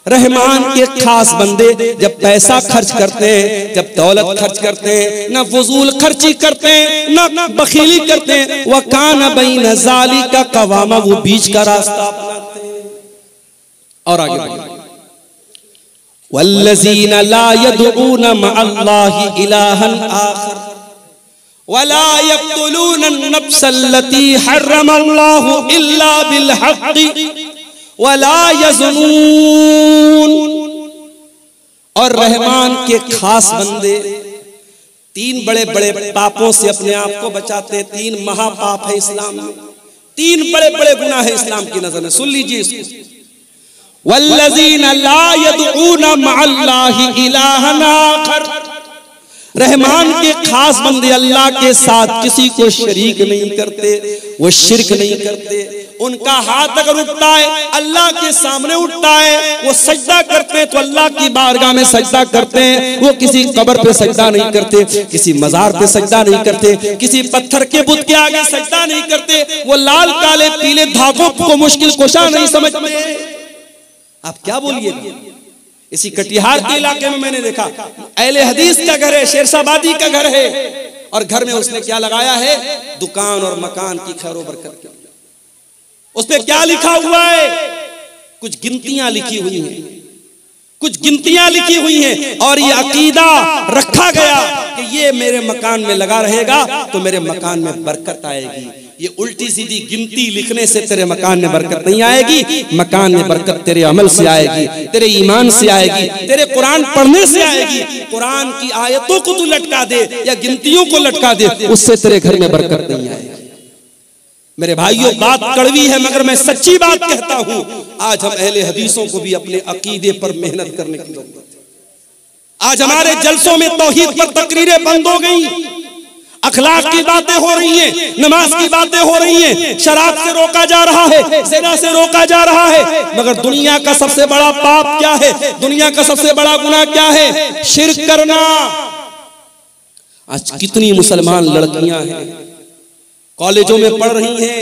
रहमान के खास बंदे जब पैसा खर्च करते हैं, जब दौलत खर्च करते हैं, न फजूल खर्ची करते हैं, न बखीली करते हैं। व कान बैन ज़ालिका क़वामा, वो बीच का रास्ता अपनाते हैं। और आगे बढ़िए, वल्लज़ीना ला यदऊन मअल्लाहि इलाहन आखर वला यक़्तुलून अन-नफ्स अल्लती हर्रमल्लाहु इल्ला बिल हक़्क़ि वला यज़नून। और रहमान के खास बंदे तीन बड़े बड़े पापों से अपने आप को बचाते। तीन महापाप है इस्लाम में, तीन बड़े बड़े गुनाह है इस्लाम की नजर में। सुन लीजिए इसको। वल्लज़ीना ला यदऊना मअल्लाहि इलाहन आखर। रहमान के खास बंदे अल्लाह के साथ किसी को शरीक नहीं करते, वो शिर्क नहीं करते। उनका हाथ अगर उठता है अल्लाह के सामने उठता है, वो सजदा करते हैं तो अल्लाह की बारगाह में सजदा करते हैं। वो किसी कब्र पे सजदा नहीं करते, किसी मजार पे सजदा नहीं करते, किसी पत्थर के बुत के आगे सजदा नहीं करते। वो लाल काले पीले धागों को मुश्किल कुशा नहीं समझते। आप क्या बोलिए। इसी कटिहार के इलाके में मैंने देखा अहले हदीस का घर है, शेरशाबादी का घर है, और घर में उसने क्या लगाया है, दुकान और मकान की खैर बरकत। उस पे क्या लिखा हुआ है, कुछ गिनतियां लिखी हुई हैं, कुछ गिनतियां लिखी हुई हैं, और ये अकीदा रखा गया कि ये मेरे मकान में लगा रहेगा तो मेरे मकान में बरकत आएगी। ये उल्टी सीधी गिनती लिखने से तेरे मकान में बरकत नहीं आएगी। मकान में बरकत तेरे अमल से आएगी, तेरे ईमान से आएगी, तेरे कुरान पढ़ने से आएगी। कुरान की आयतों को तू लटका दे या गिनतियों को लटका दे, उससे तेरे घर में बरकत नहीं आएगी। मेरे भाइयों, बात कड़वी है मगर मैं सच्ची बात कहता हूं। आज हम अहले हदीसों को भी अपने अकीदे पर मेहनत करने की जरूरत है। आज हमारे जलसों में तौहीद पर तकरीरें बंद हो गई, अखलाक की बातें हो रही हैं, नमाज की बातें हो रही हैं, शराब से रोका जा रहा है, ज़िना से रोका जा रहा है। मगर दुनिया का सबसे बड़ा पाप क्या है, दुनिया का सबसे बड़ा गुनाह क्या है, शिर्क करना। आज कितनी मुसलमान लड़कियां हैं कॉलेजों में पढ़ रही हैं,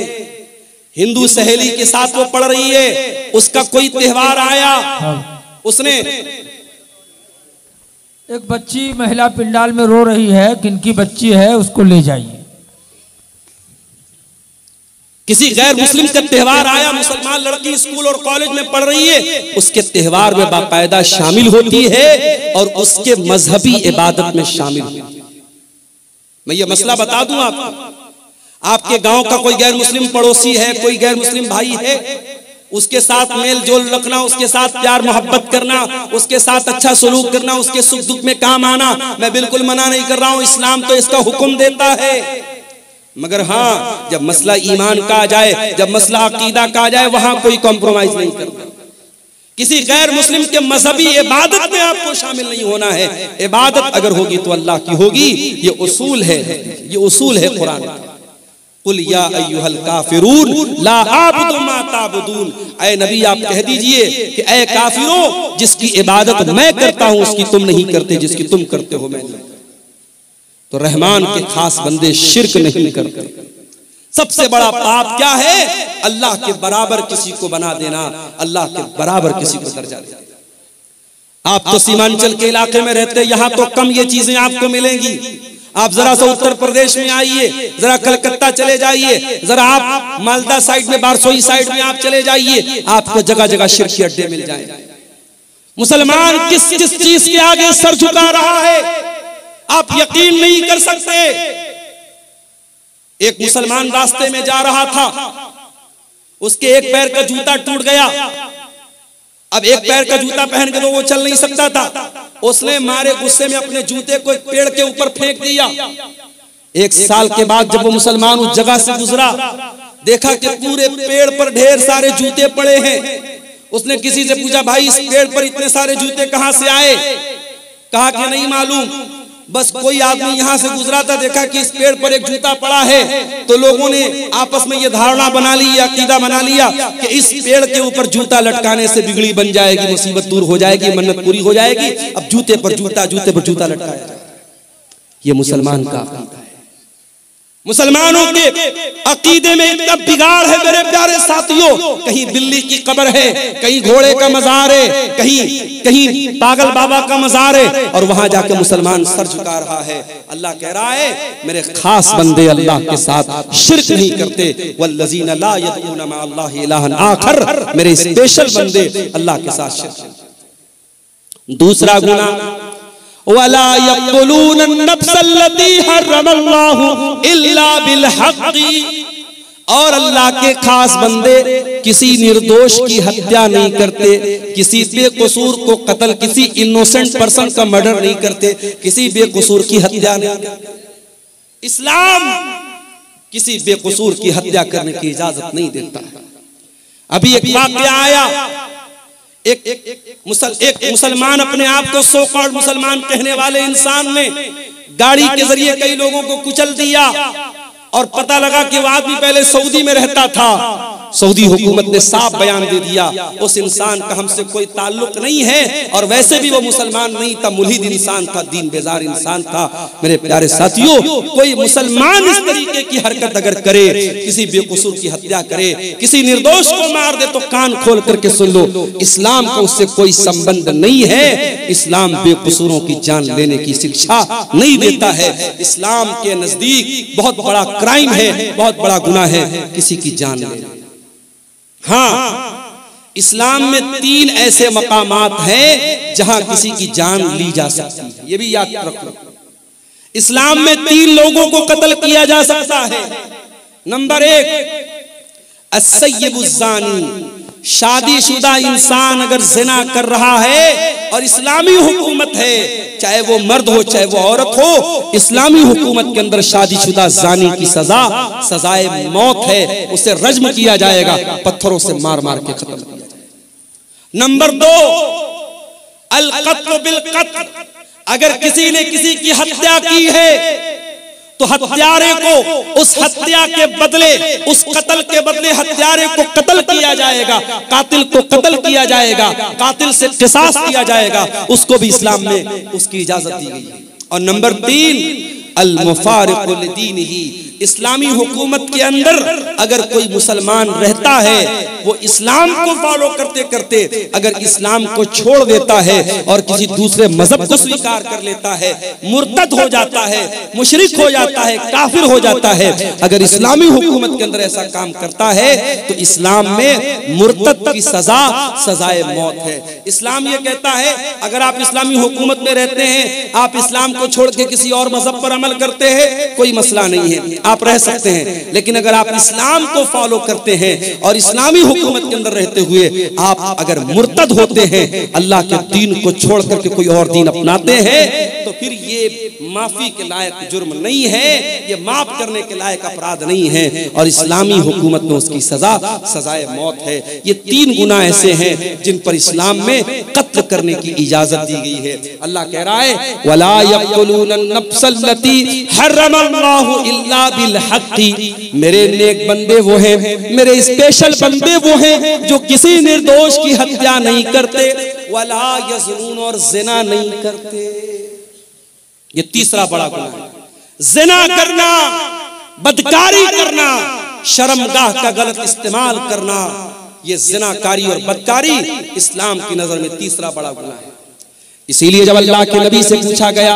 हिंदू सहेली के साथ वो पढ़ रही है, उसका कोई त्योहार आया, उसने एक बच्ची महिला पिंडाल में रो रही है, किनकी बच्ची है उसको ले जाइए। किसी गैर मुस्लिम का त्योहार आया, मुसलमान लड़की स्कूल और कॉलेज में पढ़ रही है, उसके त्योहार में बाकायदा शामिल होती है और उसके मजहबी इबादत में शामिल होती है। मैं ये मसला बता दूं आपको, आपके गांव का कोई गैर मुस्लिम पड़ोसी है, कोई गैर मुस्लिम भाई है, उसके साथ मेल जोल रखना, उसके साथ प्यार मोहब्बत करना, उसके साथ अच्छा सलूक करना, उसके सुख दुख में काम आना, मैं बिल्कुल मना नहीं कर रहा हूं, इस्लाम तो इसका हुक्म देता है। मगर हाँ, जब मसला ईमान का आ जाए, जब मसला अकीदा का आ जाए, वहां कोई कॉम्प्रोमाइज नहीं करना। किसी गैर मुस्लिम के मजहबी इबादत में आपको शामिल नहीं होना है। इबादत अगर होगी तो अल्लाह की होगी, ये उसूल है, ये उसूल है कुरान का। कुल या अय्युहल काफिरून ला आबुदु मा ताबुदून। ऐ नबी आप कह दीजिए कि ऐ काफिरों, जिसकी इबादत मैं करता हूं उसकी तुम नहीं करते, जिसकी तुम करते हो मैं नहीं करता। तो रहमान के खास बंदे शिर्क नहीं करते। सबसे बड़ा पाप क्या है, अल्लाह के बराबर किसी को बना देना, अल्लाह के बराबर किसी को दर्जा देना। आप तो सीमांचल के इलाके में रहते हैं, यहां तो कम ये चीजें आपको मिलेंगी। आप जरा सा उत्तर प्रदेश में आइए, जरा कलकत्ता चले जाइए, जरा आप मालदा साइड में, बारसोई साइड में आप चले जाइए, आपको जगह जगह शिर्क के अड्डे मिल जाएंगे। मुसलमान किस किस चीज के आगे सर झुका रहा है आप यकीन नहीं कर सकते। एक मुसलमान रास्ते में जा रहा था, उसके एक पैर का जूता टूट गया। अब एक पैर का जूता पहन के तो वो चल नहीं सकता था, उसने मारे गुस्से में अपने जूते को एक पेड़ के ऊपर फेंक दिया। एक साल के बाद जब वो मुसलमान उस जगह से गुजरा, देखा कि पूरे पेड़ पर ढेर सारे जूते पड़े हैं। उसने किसी से पूछा, भाई इस पेड़ पर इतने सारे जूते कहां से आए? कहा कि नहीं मालूम, बस कोई आदमी यहां से गुजरा था, देखा कि इस पेड़ पर एक जूता पड़ा है, तो लोगों ने आपस में ये धारणा बना ली, अकीदा बना लिया कि इस पेड़ के ऊपर जूता लटकाने से बिगड़ी बन जाएगी, मुसीबत दूर हो जाएगी, मन्नत पूरी हो जाएगी। अब जूते पर जूता, जूते पर जूता लटकाया जाए। ये मुसलमान का अकीदा है। मुसलमानों के अकीदे में इतना बिगाड़ है मेरे प्यारे साथियों, कहीं बिल्ली की कब्र है, कहीं घोड़े का मजार है, कहीं पागल बाबा का मजार है, और वहां जाके मुसलमान सर झुका रहा है। अल्लाह कह रहा है मेरे खास बंदे अल्लाह के साथ शिर्क नहीं करते। वल्लज़ीना ला यदऊना मा अल्लाहि इलाहन आखर, मेरे स्पेशल बंदे अल्लाह के साथ शिर्क। दूसरा गुनाह, वला यक़्तुलून अन-नफ्स अल्लती हर्रमल्लाहु इल्ला बिल हक़्क़ि, और अल्लाह के खास बंदे किसी निर्दोष की हत्या नहीं करते, किसी बेकसूर को कत्ल, किसी इनोसेंट पर्सन का मर्डर नहीं करते, किसी बेकसूर की हत्या नहीं करते। इस्लाम किसी बेकसूर की हत्या करने की इजाजत नहीं देता। अभी एक वाकया आया, एक मुसलमान, अपने आप को सो कॉल्ड मुसलमान कहने वाले इंसान ने गाड़ी के जरिए कई लोगों को कुचल दिया और पता लगा कि वो आदमी पहले सऊदी में रहता था। सऊदी हुकूमत ने साफ बयान दे दिया उस इंसान का हमसे कोई ताल्लुक नहीं है, और वैसे भी वो मुसलमान नहीं था, मुल्हिद इंसान था, दीन बेजार इंसान था। मेरे प्यारे साथियों, कोई मुसलमान इस तरीके की हरकत अगर करे, किसी बेकसूर की हत्या करे, किसी निर्दोष को मार दे, तो कान खोल करके सुन लो, इस्लाम को उससे कोई संबंध नहीं है। इस्लाम बेकसूरों की जान लेने की शिक्षा नहीं देता है। इस्लाम के नजदीक बहुत बड़ा क्राइम है, बहुत बड़ा गुनाह है किसी की जान लेना। हाँ, इस्लाम में 3 ऐसे मकामात हैं जहां किसी की जान ली जा सकती है, ये भी याद रखो। इस्लाम में 3 लोगों को कत्ल किया जा सकता है। नंबर 1, अस्सय्यिबुज़्ज़ानी, शादीशुदा इंसान अगर जिना कर रहा है और इस्लामी हुकूमत है, चाहे वो मर्द हो चाहे वो औरत हो, इस्लामी हुकूमत के अंदर शादीशुदा जानी की सजाए मौत है, उसे रज्म किया जाएगा, पत्थरों से मार मार के खत्म किया जाएगा। नंबर 2, अल क़त्ल बिल क़त्ल, अगर किसी ने किसी की हत्या की है तो हत्यारे को उस हत्या के बदले, उस कत्ल के बदले हत्यारे को कत्ल किया जाएगा, कातिल को कत्ल किया जाएगा, कातिल से क़िसास किया जाएगा, उसको भी इस्लाम में उसकी इजाजत दी गई है। और नंबर 3, अल मुफारिक़ु लिदीनिही, इस्लामी हुकूमत के अंदर अगर कोई मुसलमान रहता है, वो इस्लाम को फॉलो करते करते अगर इस्लाम को छोड़ देता है और किसी दूसरे मजहब को स्वीकार कर लेता है, मुर्तद हो जाता है, मुशरिक हो जाता है, काफिर हो जाता है, अगर इस्लामी हुकूमत के अंदर ऐसा काम करता है तो इस्लाम में मुर्तद की सजाए मौत है। इस्लाम ये कहता है अगर आप इस्लामी हुकूमत में रहते हैं, आप इस्लाम को छोड़ के किसी और मजहब पर अमल करते हैं, कोई मसला नहीं है, आप रह सकते हैं। लेकिन अगर आप इस्लाम को फॉलो करते हैं और इस्लामी हुकूमत के अंदर रहते हुए आप अगर मुर्तद होते हैं, अल्लाह के दीन को छोड़ करके कोई और दीन अपनाते हैं, तो फिर ये माफी के लायक जुर्म नहीं है, ये माफ करने के लायक अपराध नहीं है, और इस्लामी हुकूमत में उसकी सजाए मौत है। ये 3 गुनाह ऐसे हैं जिन पर इस्लाम में कत्ल करने की इजाजत दी गई है। अल्लाह कह रहा है वला यक़्तुलून नफ्सल्लती हर्रमल्लाहु इल्ला बिल हक़्क़ि, मेरे नेक बंदे वो हैं, मेरे स्पेशल बंदे वो हैं जो किसी निर्दोष की हत्या नहीं करते, वला यज़नून, और जिना नहीं करते। ये तीसरा बड़ा गुनाह है, जिना करना, बदकारी करना, शर्मगाह का गलत इस्तेमाल करना, ये जिनाकारी और बदकारी इस्लाम की नजर में तीसरा बड़ा गुनाह है। इसीलिए जब अल्लाह के नबी से पूछा गया,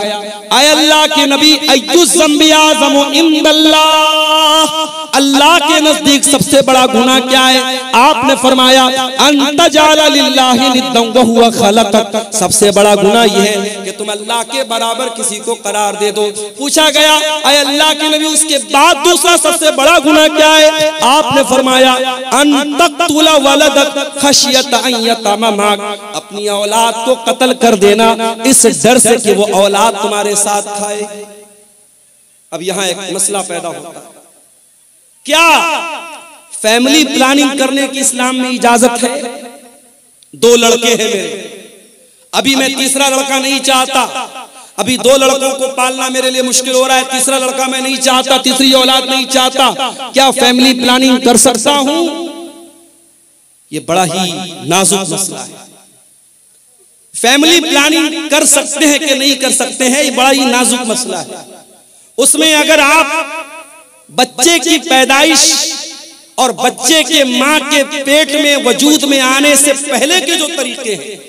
आय अल्लाह के नबी अय्युज़्ज़म्बि आज़मु इंदल्लाह, अल्लाह के नजदीक सबसे बड़ा गुनाह क्या है? आपने फरमाया अंत जाला लिल्लाहि निद्दन व हुवा खलक़क, सबसे बड़ा गुनाह यह है कि तुम अल्लाह के बराबर किसी को करार दे दो। पूछा गया आय अल्लाह के नबी उसके बाद दूसरा सबसे बड़ा गुनाह क्या है? आपने फरमाया अन तक़तुला वलदक खशियत अन यतमा माक, अपनी औलाद को कत्ल कर देना इस डर से कि वो औलाद तुम्हारे साथ खाए। अब यहां एक मसला पैदा होता है, क्या फैमिली प्लानिंग करने की इस्लाम में इजाजत है? 2 लड़के हैं मेरे, अभी मैं तीसरा लड़का नहीं चाहता, अभी 2 लड़कों को पालना मेरे लिए मुश्किल हो रहा है, तीसरा लड़का मैं नहीं चाहता, तीसरी औलाद नहीं चाहता, क्या फैमिली प्लानिंग कर सकता हूं? यह बड़ा ही नाजुक मसला है। फैमिली प्लानिंग कर सकते हैं कि नहीं कर सकते हैं, ये बड़ा ही नाजुक मसला है। उसमें अगर आप बच्चे की पैदाइश और बच्चे के मां के पेट में वजूद में आने से पहले के जो तरीके हैं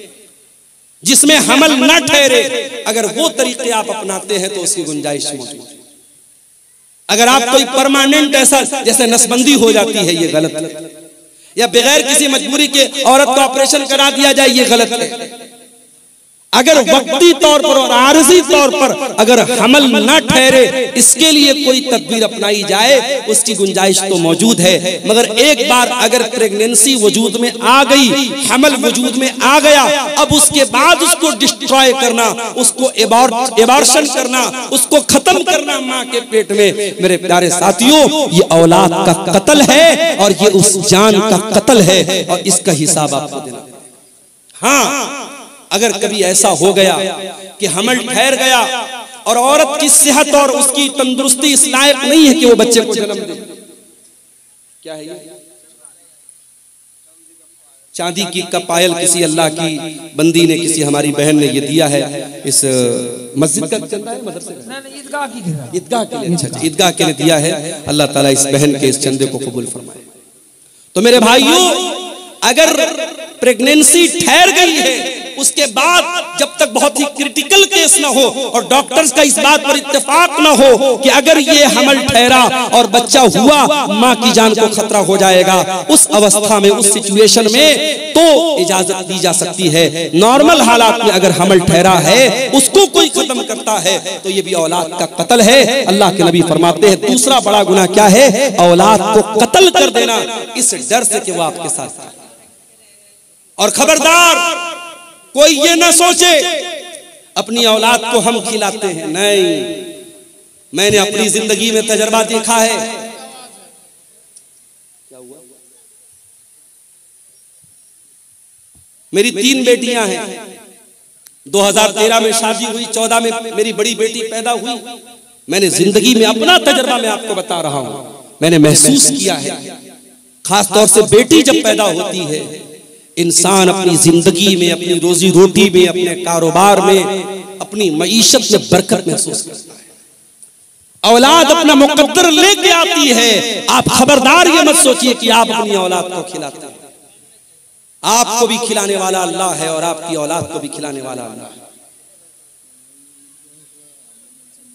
जिसमें हमल न ठहरे, अगर वो तरीके आप अपनाते हैं तो उसकी गुंजाइश मौजूद है। अगर आप कोई परमानेंट ऐसा जैसे नसबंदी हो जाती है, ये गलत है, या बगैर किसी मजबूरी के औरत का ऑपरेशन करा दिया जाए, ये गलत है। अगर वक्ती तौर पर और आरजी तौर पर अगर हमल न ठहरे, इसके लिए कोई तदबीर अपनाई जाए, उसकी गुंजाइश तो मौजूद है। मगर एक बार अगर प्रेगनेंसी वजूद में आ गई, हमल वजूद में आ गया, अब उसके बाद उसको डिस्ट्रॉय करना, उसको एबॉर्शन करना, उसको खत्म करना माँ के पेट में, मेरे प्यारे साथियों, ये औलाद का कत्ल है और ये उस जान का कत्ल है और इसका हिसाब आपको देना। हाँ, अगर कभी ऐसा हो गया कि हमल ठहर गया और औरत की सेहत और उसकी तंदुरुस्ती इस लायक नहीं है कि वो बच्चे को जन्म दे, क्या है ये? चांदी की का पायल किसी अल्लाह की बंदी ने, किसी हमारी बहन ने ये दिया है। इस मस्जिद का चंदा है, मदरसे का, ईदगाह के लिए, अच्छा ईदगाह के लिए दिया है। अल्लाह ताला इस बहन के इस चंदे को कबूल फरमाए। तो मेरे भाइयों, अगर प्रेगनेंसी ठहर गई है, उसके बाद जब तक बहुत ही क्रिटिकल केस ना हो और डॉक्टर्स का इस बात पर इत्तेफाक ना हो कि अगर ये हमल ठहरा और बच्चा हुआ, माँ की जान को खतरा हो जाएगा, उस अवस्था में, उस सिचुएशन में तो इजाजत दी जा सकती है। नॉर्मल हालात में अगर हमल ठहरा है, उसको कोई खत्म करता है तो ये भी औलाद का कत्ल है। अल्लाह के नबी फरमाते हैं, दूसरा बड़ा गुनाह क्या है? औलाद को कत्ल कर देना, इस डर से कि वो आपके साथ। और खबरदार, कोई ये ना सोचे अपनी औलाद को हम खिलाते हैं, नहीं। मैंने अपनी जिंदगी में तजर्बा देखा है। क्या हुआ? मेरी 3 बेटियां हैं। 2013 में शादी हुई, 14 में मेरी बड़ी बेटी पैदा हुई। मैंने जिंदगी में अपना तजर्बा मैं आपको बता रहा हूं, मैंने महसूस किया है। खास तौर से बेटी जब पैदा होती है, इंसान अपनी जिंदगी में, अपनी रोजी रोटी में, अपने कारोबार में, अपनी मईशत में बरकत महसूस करता है। औलाद अपना मुकद्दर लेके आती है। आप खबरदार ये मत सोचिए कि आप अपनी औलाद को खिलाते हैं। आपको भी खिलाने वाला अल्लाह है और आपकी औलाद को भी खिलाने वाला अल्लाह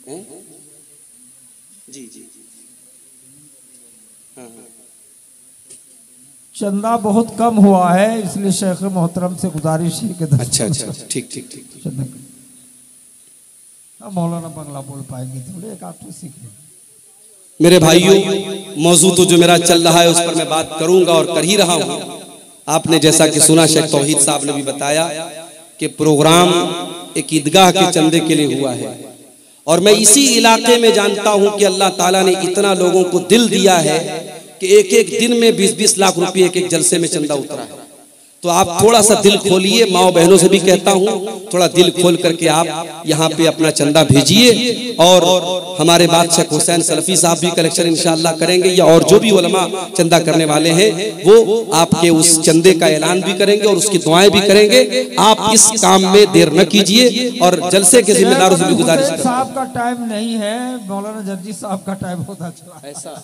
है। जी जी, हाँ। चंदा बहुत कम हुआ है, इसलिए शेख मोहतरम से गुजारिश है कि अच्छा, ठीक ठीक ठीक। मौलाना बंगला बोल पाएंगे थोड़े, एक आप तो सीख लें। मेरे भाइयों, मौजू तो जो मेरा चल रहा है उस पर मैं बात करूंगा और कर ही रहा हूं। आपने जैसा कि सुना, शेख तौहीद साहब ने भी बताया कि प्रोग्राम एक ईदगाह के चंदे के लिए हुआ है और मैं इसी इलाके में जानता हूं कि अल्लाह ताला ने इतना लोगों को दिल दिया है कि एक एक दिन में 20-20 लाख रुपए एक एक जलसे में चंदा उतरा है। तो आप थोड़ा सा दिल खोलिए, माओ बहनों से भी कहता हूँ, थोड़ा दिल खोल करके आप यहाँ पे अपना चंदा भेजिए। और हमारे बादशाह हुसैन सलफी साहब भी कलेक्शन इंशाअल्लाह करेंगे, या और जो भी उलमा चंदा करने वाले हैं वो आपके उस चंदे का ऐलान भी करेंगे और उसकी दुआएं भी करेंगे। आप इस काम में देर न कीजिए और जलसे के जिम्मेदारों से भी गुजारिश करें। साहब का टाइम नहीं है, मौलाना जर्जी साहब का टाइम होता चला ऐसा,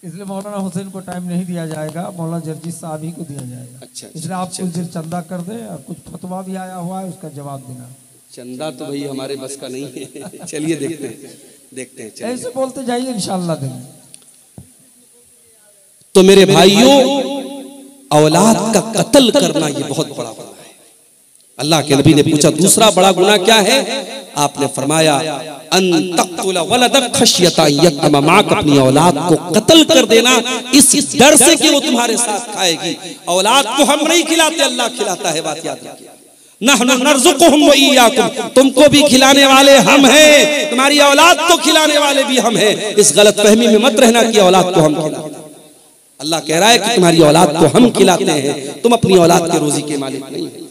इसलिए मौलाना हुसैन को टाइम नहीं दिया जाएगा, मौलाना जर्जी साहब ही को दिया जाएगा। अच्छा, इसलिए आप कुछ देर चंदा कर दें और कुछ फतवा भी आया हुआ है उसका जवाब देना। चंदा तो भाई हमारे बस का नहीं है। चलिए देखते हैं। ऐसे बोलते जाइए, इंशाअल्लाह देंगे। तो मेरे भाइयों, औलाद का कत्ल करना ये बहुत बड़ा गुनाह है। अल्लाह के नबी ने पूछा दूसरा बड़ा गुनाह क्या है? आपने फरमाया अन तक़तुला वलदक खशियता यतमा माक, अपनी औलाद को कत्ल कर देना इस डर से कि वो तुम्हारे साथ खाएगी। औलाद को हम नहीं खिलाते, अल्लाह खिलाता है, बात याद रखिए। नहनु नर्ज़ुकुहुम व इय्याकुम, तुमको भी खिलाने वाले हम हैं, तुम्हारी औलाद को खिलाने वाले भी हम हैं। इस गलतफहमी में मत रहना कि औलाद को हम खिलाते हैं। अल्लाह कह रहा है कि तुम्हारी औलाद को हम खिलाते हैं, तुम अपनी औलाद के रोजी के मालिक नहीं है।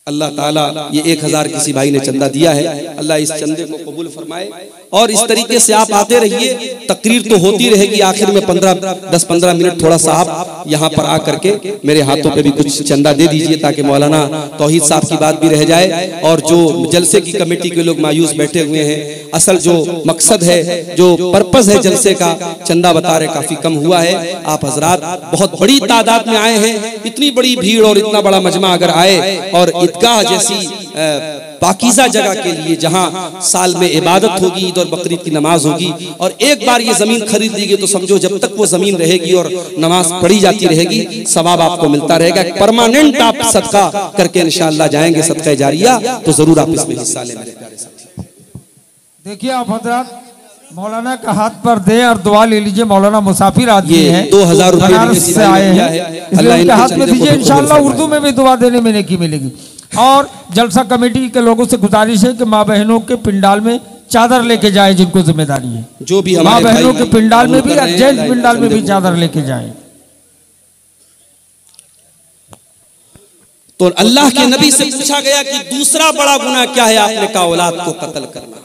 अल्लाह ताला ये 1000 किसी भाई ने चंदा दिया है, अल्लाह इस चंदे को कबूल फरमाए। और इस तरीके से आप आते रहिए, तकरीर तो होती रहेगी। आखिर में 10-15 मिनट थोड़ा सा आप यहाँ पर आकर के मेरे हाथों पे भी कुछ चंदा दे दीजिए, ताकि मौलाना तौहीद साहब की बात भी रह जाए और जो जलसे की कमेटी के लोग मायूस बैठे हुए हैं, असल जो मकसद है, जो पर्पज है जलसे का, चंदा बता रहे काफी कम हुआ है। आप हजरात बहुत बड़ी तादाद में आए हैं, इतनी बड़ी भीड़ और इतना बड़ा मजमा अगर आए और ईदगाह जैसी पाकीज़ा जगह के लिए, जहां साल में इबादत होगी, ईद और बकरीद की नमाज होगी। और एक बार ये जमीन खरीद ली गई तो समझो जब तक वो जमीन रहेगी और नमाज पढ़ी जाती रहेगी, सवाब आपको मिलता रहेगा। परमानेंट आप सदका करके इंशाअल्लाह जाएंगे सदका जारिया, तो जरूर आप इसमें हिस्सा लें मेरे प्यारे साथी। देखिए आप हजरात मौलाना का हाथ पर दे और दुआ ले लीजिए। मौलाना मुसाफिर आदमी है, 2000 रुपए से आए हैं, इसलिए उनके हाथ में दीजिए। इंशाअल्लाह उर्दू में भी दुआ देने में नेकी मिलेगी। और जलसा कमेटी के लोगों से गुजारिश है कि माँ बहनों के पिंडाल में चादर लेके जाए, जिनको जिम्मेदारी है। जो भी माँ बहनों के पिंडाल में भी, जेंट्स पिंडाल में भी चादर लेके जाए। तो अल्लाह के नबी से पूछा गया कि दूसरा बड़ा गुनाह क्या है? आपने कहा औलाद को कत्ल करना।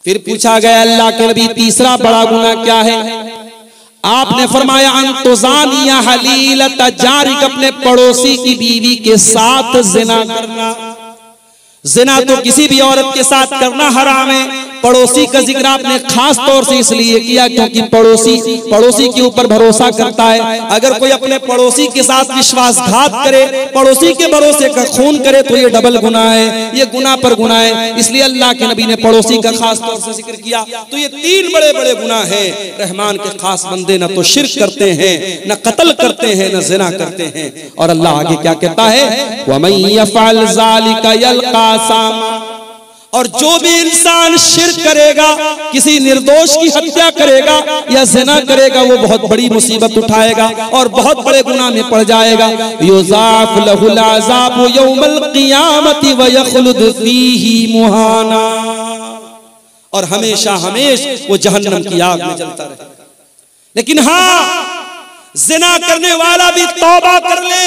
फिर पूछा गया अल्लाह के नबी तीसरा बड़ा गुनाह क्या है? आपने फरमाया अंतुजानिया हलीलत जारिक, अपने पड़ोसी की बीवी के साथ जिना करना। जिना तो किसी भी औरत के साथ करना हराम है। पड़ोसी का जिक्र आपने खास तौर से इसलिए किया क्योंकि पड़ोसी के ऊपर भरोसा करता है। अगर कोई अपने पड़ोसी के साथ विश्वासघात करे, पड़ोसी के भरोसे का खून करे, तो ये डबल गुनाह है, ये गुनाह पर गुनाह है। इसलिए अल्लाह के नबी ने पड़ोसी का खास तौर से जिक्र किया। तो ये तीन बड़े बड़े गुनाह हैं। रहमान के खास बंदे न तो शिर्क करते हैं, न कत्ल करते हैं, न जिना करते हैं। और अल्लाह आगे क्या कहता है? वमन यफअल ज़ालिका यल्का सामा, और जो भी इंसान शिर्क करेगा, किसी निर्दोष की हत्या करेगा या ज़िना करेगा, वो बहुत बड़ी मुसीबत उठाएगा और बहुत बड़े गुनाह में पड़ जाएगा। युज़ाफ़ लहुल अज़ाबु यौमल क़ियामति व यख़्लुद फ़ीही मुहाना, और हमेशा वो जहन्नम की आग में जलता रहे। लेकिन हाँ, ज़िना करने वाला भी तौबा कर ले।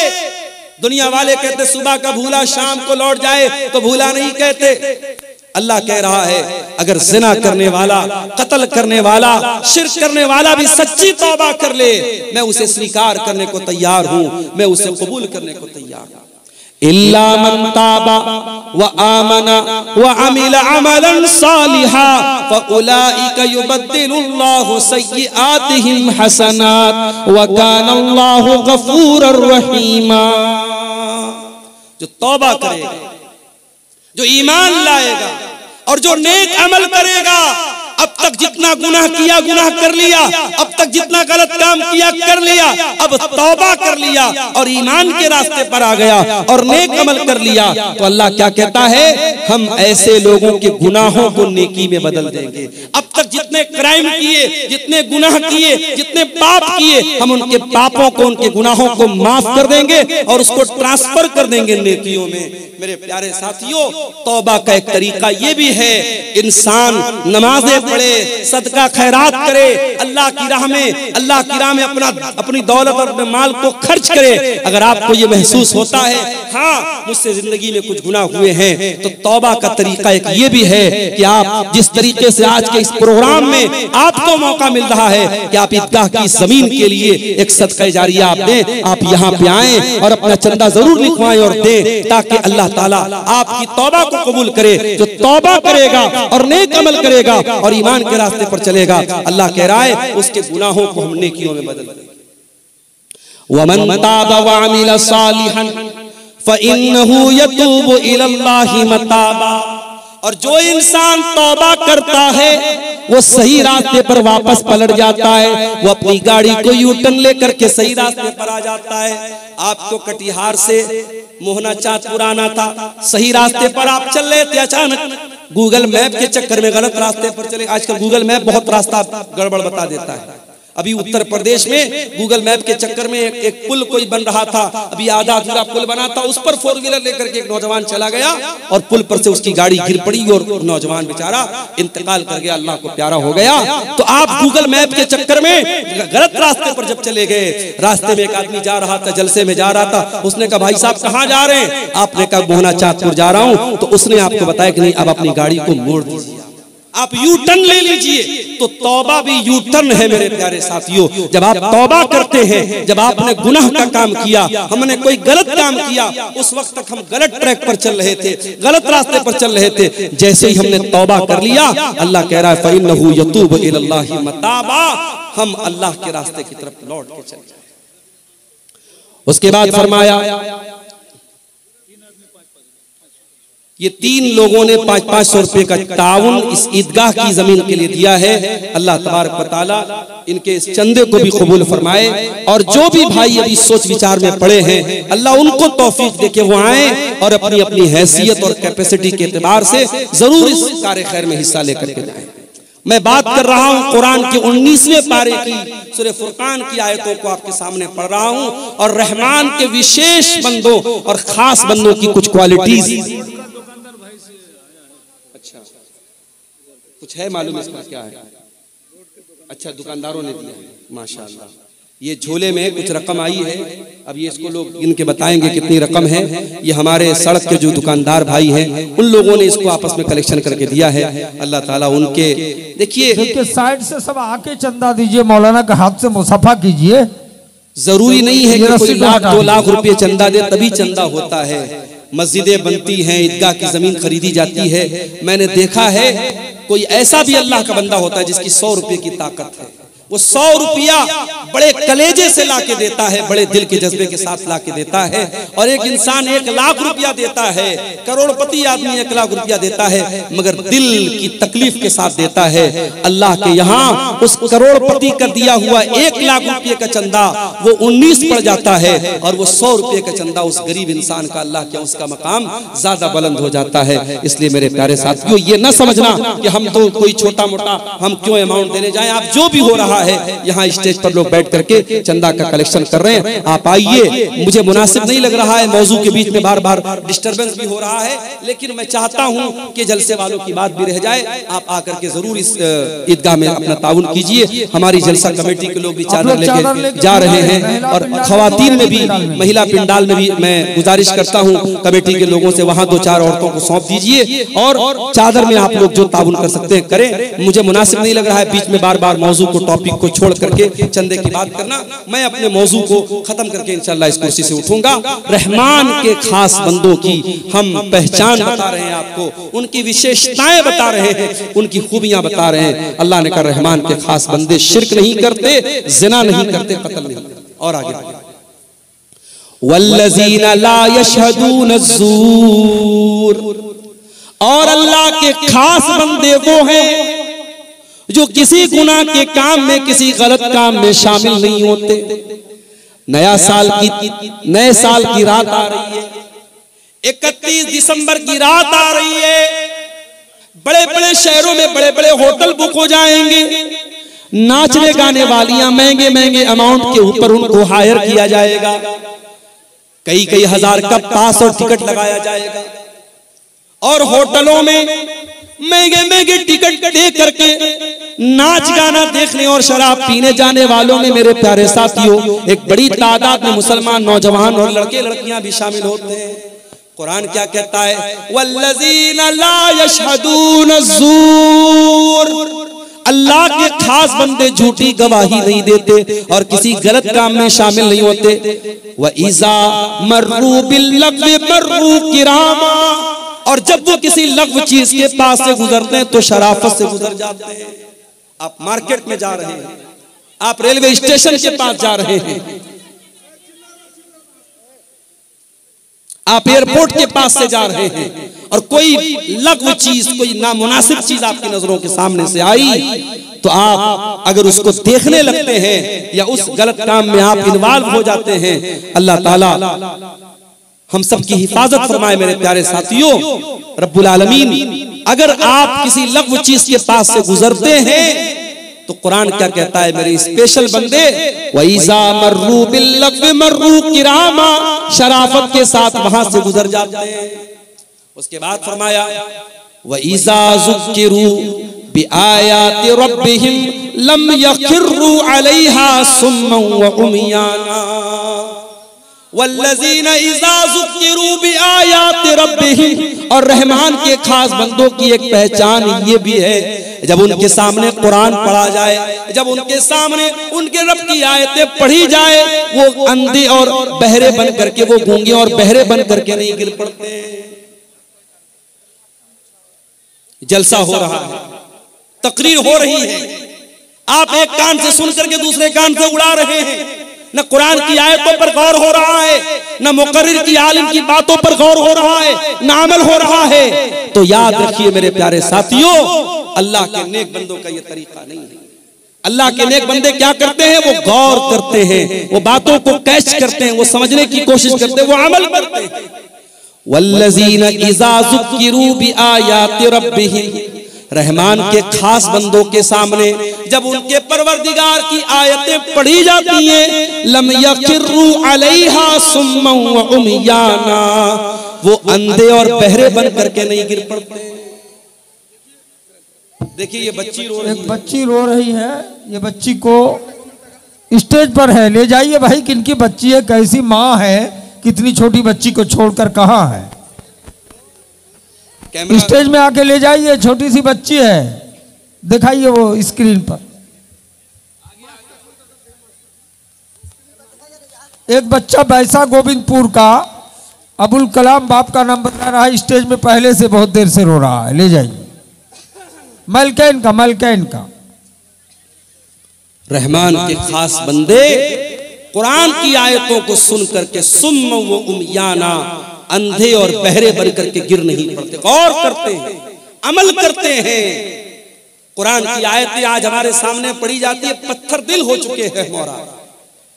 दुनिया वाले कहते सुबह का भूला शाम को लौट जाए, तो भूला नहीं कहते। अल्लाह कह रहा है अगर जिना करने वाला, कत्ल करने वाला, शिर्क करने वाला भी सच्ची तौबा कर ले, मैं उसे स्वीकार करने को तैयार हूं, मैं उसे कबूल करने को तैयार हूं। इल्ला मन ताबा व आमना व अमिल अमलन सालिहा फउलाइका युबद्दिलुल्लाहु सय्यिआतिहिम हसनात व कानल्लाहु गफूरर रहीमा। जो तौबा करेगा, जो ईमान लाएगा और जो नेक अमल करेगा, अब तक जितना गुनाह किया गुनाह कर लिया, अब तक जितना गलत काम किया कर लिया, अब तौबा कर लिया और ईमान के रास्ते पर आ गया और नेक अमल कर लिया, तो अल्लाह क्या कहता है? हम ऐसे लोगों के गुनाहों को नेकी में बदल देंगे। अब तक जितने क्राइम किए, जितने गुनाह किए, जितने पाप किए, हम उनके पापों को, उनके गुनाहों को माफ कर देंगे और उसको ट्रांसफर कर देंगे नेकियों में। मेरे प्यारे साथियों, तौबा का एक तरीका ये भी है, इंसान नमाजें पढ़े, सदका खैरात करे, अल्लाह की राह में अपनी दौलत और अपने माल को खर्च करे। अगर आपको ये महसूस होता है हाँ मुझसे जिंदगी में कुछ गुनाह हुए हैं, तो तौबा का तरीका एक ये भी है कि आप जिस तरीके से आज के इस प्रोग्राम में आपको मौका मिल रहा है कि आप ईदगाह की जमीन के लिए एक सदका जारिया आप दें, आप यहाँ पे आए और अपना चंदा जरूर लिखवाएं और दें, ताकि अल्लाह ताला आपकी तौबा को कबूल करे। जो तौबा करेगा और नेक अमल करेगा और ईमान के रास्ते पर चलेगा, अल्लाह कह रहा है उसके गुनाहों को हम नेकियों में बदल देंगे। वमन ताबा व अमिल सालिहन फइन्नहु यतूबु इलल्लाहि मताबा, और जो इंसान तौबा करता है वो सही रास्ते पर वापस पलट जाता है, वो अपनी गाड़ी को यूटर्न लेकर के सही रास्ते पर आ जाता है। आपको कटिहार से मोहना चाँदपुर आना था, सही रास्ते पर आप चल रहे थे, अचानक गूगल मैप के चक्कर में गलत रास्ते पर चले। आजकल गूगल मैप बहुत रास्ता गड़बड़ बता देता है। अभी उत्तर प्रदेश में गूगल मैप के चक्कर में एक पुल कोई बन रहा था, अभी आधा अधूरा पुल बना था, उस पर 4 व्हीलर लेकर के एक नौजवान चला गया और पुल पर से उसकी गाड़ी गिर पड़ी और नौजवान बेचारा इंतकाल कर गया, अल्लाह को प्यारा हो गया। तो आप गूगल मैप के चक्कर में गलत रास्ते पर जब चले गए, रास्ते में एक आदमी जा रहा था, जलसे में जा रहा था, उसने कहा भाई साहब कहाँ जा रहे हैं? आपने कहा मोहना चाँदपुर जा रहा हूँ। तो उसने आपको बताया कि नहीं, अब अपनी गाड़ी को मोड़ दीजिए, आप यू टर्न ले लीजिए। तो तौबा भी यू टर्न है मेरे प्यारे साथियों। जब आप तौबा करते हैं, जब आपने गुनाह का काम किया, हमने कोई गलत काम किया, उस वक्त तक हम गलत ट्रैक पर चल रहे थे, गलत रास्ते पर चल रहे थे, जैसे ही हमने तौबा कर लिया, अल्लाह कह रहा है फइन्नहु यतूबु इलल्लाहि मताबा, हम अल्लाह के रास्ते की तरफ लौट के चल जाए। उसके बाद फरमाया ये 3 लोगों ने 500-500 रुपए का ताउन इस ईदगाह की जमीन के लिए दिया है। अल्लाह तबारक व तआला इनके इस चंदे को भी कबूल फरमाए। और जो भी भाई अभी सोच विचार में पड़े हैं, अल्लाह उनको तौफीक दे के वो आए और अपनी अपनी हैसियत और कैपेसिटी के एतबार से जरूर इस कार्य खैर में हिस्सा लेकर के जाए। मैं बात कर रहा हूं कुरान के 19वें पारे की सूरह फुरकान की आयतों को आपके सामने पढ़ रहा हूं और रहमान के विशेष बंदों और खास बंदों की कुछ क्वालिटीज। अच्छा, कुछ है मालूम इसका क्या है? अच्छा, दुकानदारों ने दिया है, माशाअल्लाह। ये झोले में कुछ रकम आई है, अब ये इसको लोग इनके बताएंगे कितनी रकम है। ये हमारे सड़क के जो दुकानदार भाई हैं उन लोगों ने इसको आपस में कलेक्शन करके दिया है। अल्लाह ताला उनके देखिए साइड से सब आके चंदा दीजिए, मौलाना का हाथ से मुसाफा कीजिए। जरूरी नहीं है कि कोई 1-2 लाख रुपए चंदा दे तभी चंदा होता है। मस्जिदें बनती हैं, ईदगाह की जमीन खरीदी जाती है। मैंने देखा है कोई ऐसा भी अल्लाह का बंदा होता है जिसकी 100 रुपए की ताकत है, वो 100 रुपया बड़े कलेजे से लाके देता है, बड़े दिल के जज्बे के साथ लाके देता है। और एक इंसान 1 लाख रुपया देता है, करोड़पति आदमी 1 लाख रुपया देता है, मगर दिल की तकलीफ के साथ देता है। अल्लाह के यहाँ उस करोड़पति का दिया हुआ 1 लाख रुपये का चंदा वो 19 पड़ जाता है और वो 100 रुपये का चंदा उस गरीब इंसान का अल्लाह के उसका मकाम ज्यादा बुलंद हो जाता है। इसलिए मेरे प्यारे साथियों, ये न समझना कि हम तो कोई छोटा मोटा हम क्यों अमाउंट देने जाएं। आप जो भी हो रहा है, यहाँ स्टेज पर लोग बैठ करके चंदा का कलेक्शन कर रहे हैं, आप आइए। मुझे मुनासिब नहीं लग रहा है, मौजू के बीच में बार बार डिस्टरबेंस भी हो रहा है, लेकिन मैं चाहता हूँ कि जलसे वालों की बात भी रह जाए। आप आकर के जरूर इस ईदगाह में अपना ताउन कीजिए। हमारी जलसा कमेटी के लोग भी चादर लेके जा रहे हैं और खवातीन में भी, महिला पिंडाल में भी मैं गुजारिश करता हूँ कमेटी के लोगों से वहाँ 2-4 औरतों को सौंप दीजिए और चादर में आप लोग जो ताउन कर सकते हैं करें। मुझे मुनासिब नहीं लग रहा है बीच में बार बार मौजू को, टॉपिक को छोड़ करके चंदे की बात करना। मैं अपने मौजू को खत्म करके इंशाअल्लाह इस कुर्सी से उठूंगा। रहमान के खास बंदों की हम पहचान बता रहे हैं आपको, उनकी विशेषताएं बता रहे हैं, उनकी खूबियां बता रहे हैं। अल्लाह ने कहा रहमान के खास बंदे शिर्क नहीं करते, जिना नहीं करते, कत्ल नहीं करते। और आगे वल्लज़ीना ला यशहदून अज़्ज़ूर, और अल्लाह के खास बंदे वो हैं जो किसी गुनाह के काम में, किसी गलत काम में शामिल नहीं होते। नए साल की रात आ रही है, 31 दिसंबर की रात आ रही है। बड़े बड़े शहरों में बड़े बड़े होटल बुक हो जाएंगे, नाचने गाने वालियां महंगे महंगे अमाउंट के ऊपर उनको हायर किया जाएगा। कई हजार का पास और टिकट लगाया जाएगा और होटलों में महंगे महंगे टिकट दे करके नाच गाना देखने और शराब पीने जाने वालों में मेरे प्यारे साथियों एक बड़ी तादाद में मुसलमान नौजवान और लड़के लड़कियां भी शामिल होते हैं। कुरान क्या कहता है? वल्लज़ीना ला यशहदून अज़्ज़ूर, अल्लाह के खास बंदे झूठी गवाही नहीं देते और किसी गलत काम में शामिल नहीं होते। व इज़ा मर्रू बिल्लग़्वी मर्रू किरामा, और जब वो किसी लग़्व चीज के पास से गुजरते हैं तो शराफत से गुजर जाते हैं। आप मार्केट में जा रहे हैं, आप रेलवे स्टेशन के पास जा रहे हैं, आप एयरपोर्ट के पास से जा रहे हैं और कोई लग़्व चीज, कोई नामुनासिब चीज आपकी नजरों के सामने से आई तो आप अगर उसको देखने लगते हैं या उस गलत काम में आप इन्वॉल्व हो जाते हैं, अल्लाह ताला हम सब की हिफाजत फरमाए। मेरे प्यारे साथियों, रब्बुल आलमीन अगर आप किसी लग़्व चीज के पास से गुजरते हैं तो कुरान क्या कहता है? मेरे स्पेशल बंदे वइज़ा मर्रू बिल्लग़्वी मर्रू किरामा, शराफत के साथ वहां से गुजर जाते हैं। उसके बाद फरमाया वइज़ा ज़ुक्किरू बिआयाति रब्बिहिम लम यखिर्रू अलैहा सुम्मन व उमयाना वल्लज़ीना इज़ा ज़ुक्किरू बिआयाति रब्बिहिम, और रहमान के खास बंदों की एक पहचान ये भी है, जब उनके सामने कुरान पढ़ा जाए, जब उनके सामने उनके रब की आयतें पढ़ी जाए, वो अंधे और बहरे बन करके, वो गूंगे और बहरे बन करके नहीं गिर पड़ते। जलसा हो रहा है, तकरीर हो रही है, आप एक कान से सुन करके दूसरे कान से उड़ा रहे हैं, न कुरान की आयतों पर गौर हो रहा है, न मुकर्रिर की आलिम की बातों पर गौर हो रहा है, न अमल हो रहा है। तो याद रखिए मेरे प्यारे साथियों, अल्लाह के नेक बंदों का यह तरीका नहीं है। अल्लाह के नेक बंदे क्या करते हैं? वो गौर करते हैं, वो बातों को कैच करते हैं, वो समझने की कोशिश करते हैं, वो अमल करते हैं। वल्लज़ीना इज़ा ज़ुक्किरू बिआयाति रब्बिहिम, रहमान के खास बंदों के सामने जब उनके परवरदिगार की आयतें पढ़ी जाती हैं, लम यखिरू अलैहा सुम्मा व उमयाना, वो अंधे और बहरे बन करके नहीं गिर पड़ते। देखिए ये बच्ची रो रही है, एक बच्ची रो रही है। ये बच्ची को स्टेज पर है, ले जाइए भाई। किनकी बच्ची है, कैसी माँ है, कितनी छोटी बच्ची को छोड़कर कहाँ है? स्टेज में आके ले जाइए, छोटी सी बच्ची है, दिखाइए वो स्क्रीन पर। एक बच्चा बैसा गोविंदपुर का, अबुल कलाम बाप का नाम बता रहा है, स्टेज में पहले से बहुत देर से रो रहा है, ले जाइए। मलकैन का रहमान के खास बंदे कुरान की आयतों को सुन करके सुम्म व उमयाना, अंधे और बहरे बन करके गिर नहीं पड़ते, गौर करते हैं, अमल करते हैं। कुरान की आयतें आज हमारे सामने पढ़ी जाती है, पत्थर दिल हो चुके हैं मोरा।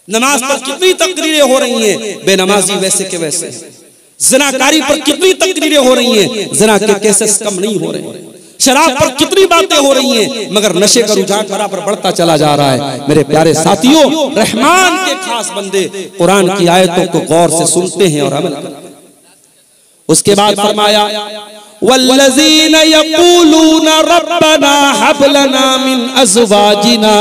नमाज पर कितनी तकरीरें हो रही हैं, बेनमाजी वैसे के वैसे। ज़िनाकारी पर कितनी तकरीरें हो रही हैं, ज़िना के केसेस कम नहीं हो रहे हैं। शराब पर कितनी बातें हो रही हैं, मगर नशे का रुझान बराबर बढ़ता चला जा रहा है। मेरे प्यारे साथियों, रहमान के खास बंदे कुरान की आयतों को गौर से सुनते हैं और अमल करते हैं। उसके बाद फरमाया, वल्लज़ीना यक़ूलूना रब्बना हब लना मिन अज़वाजिना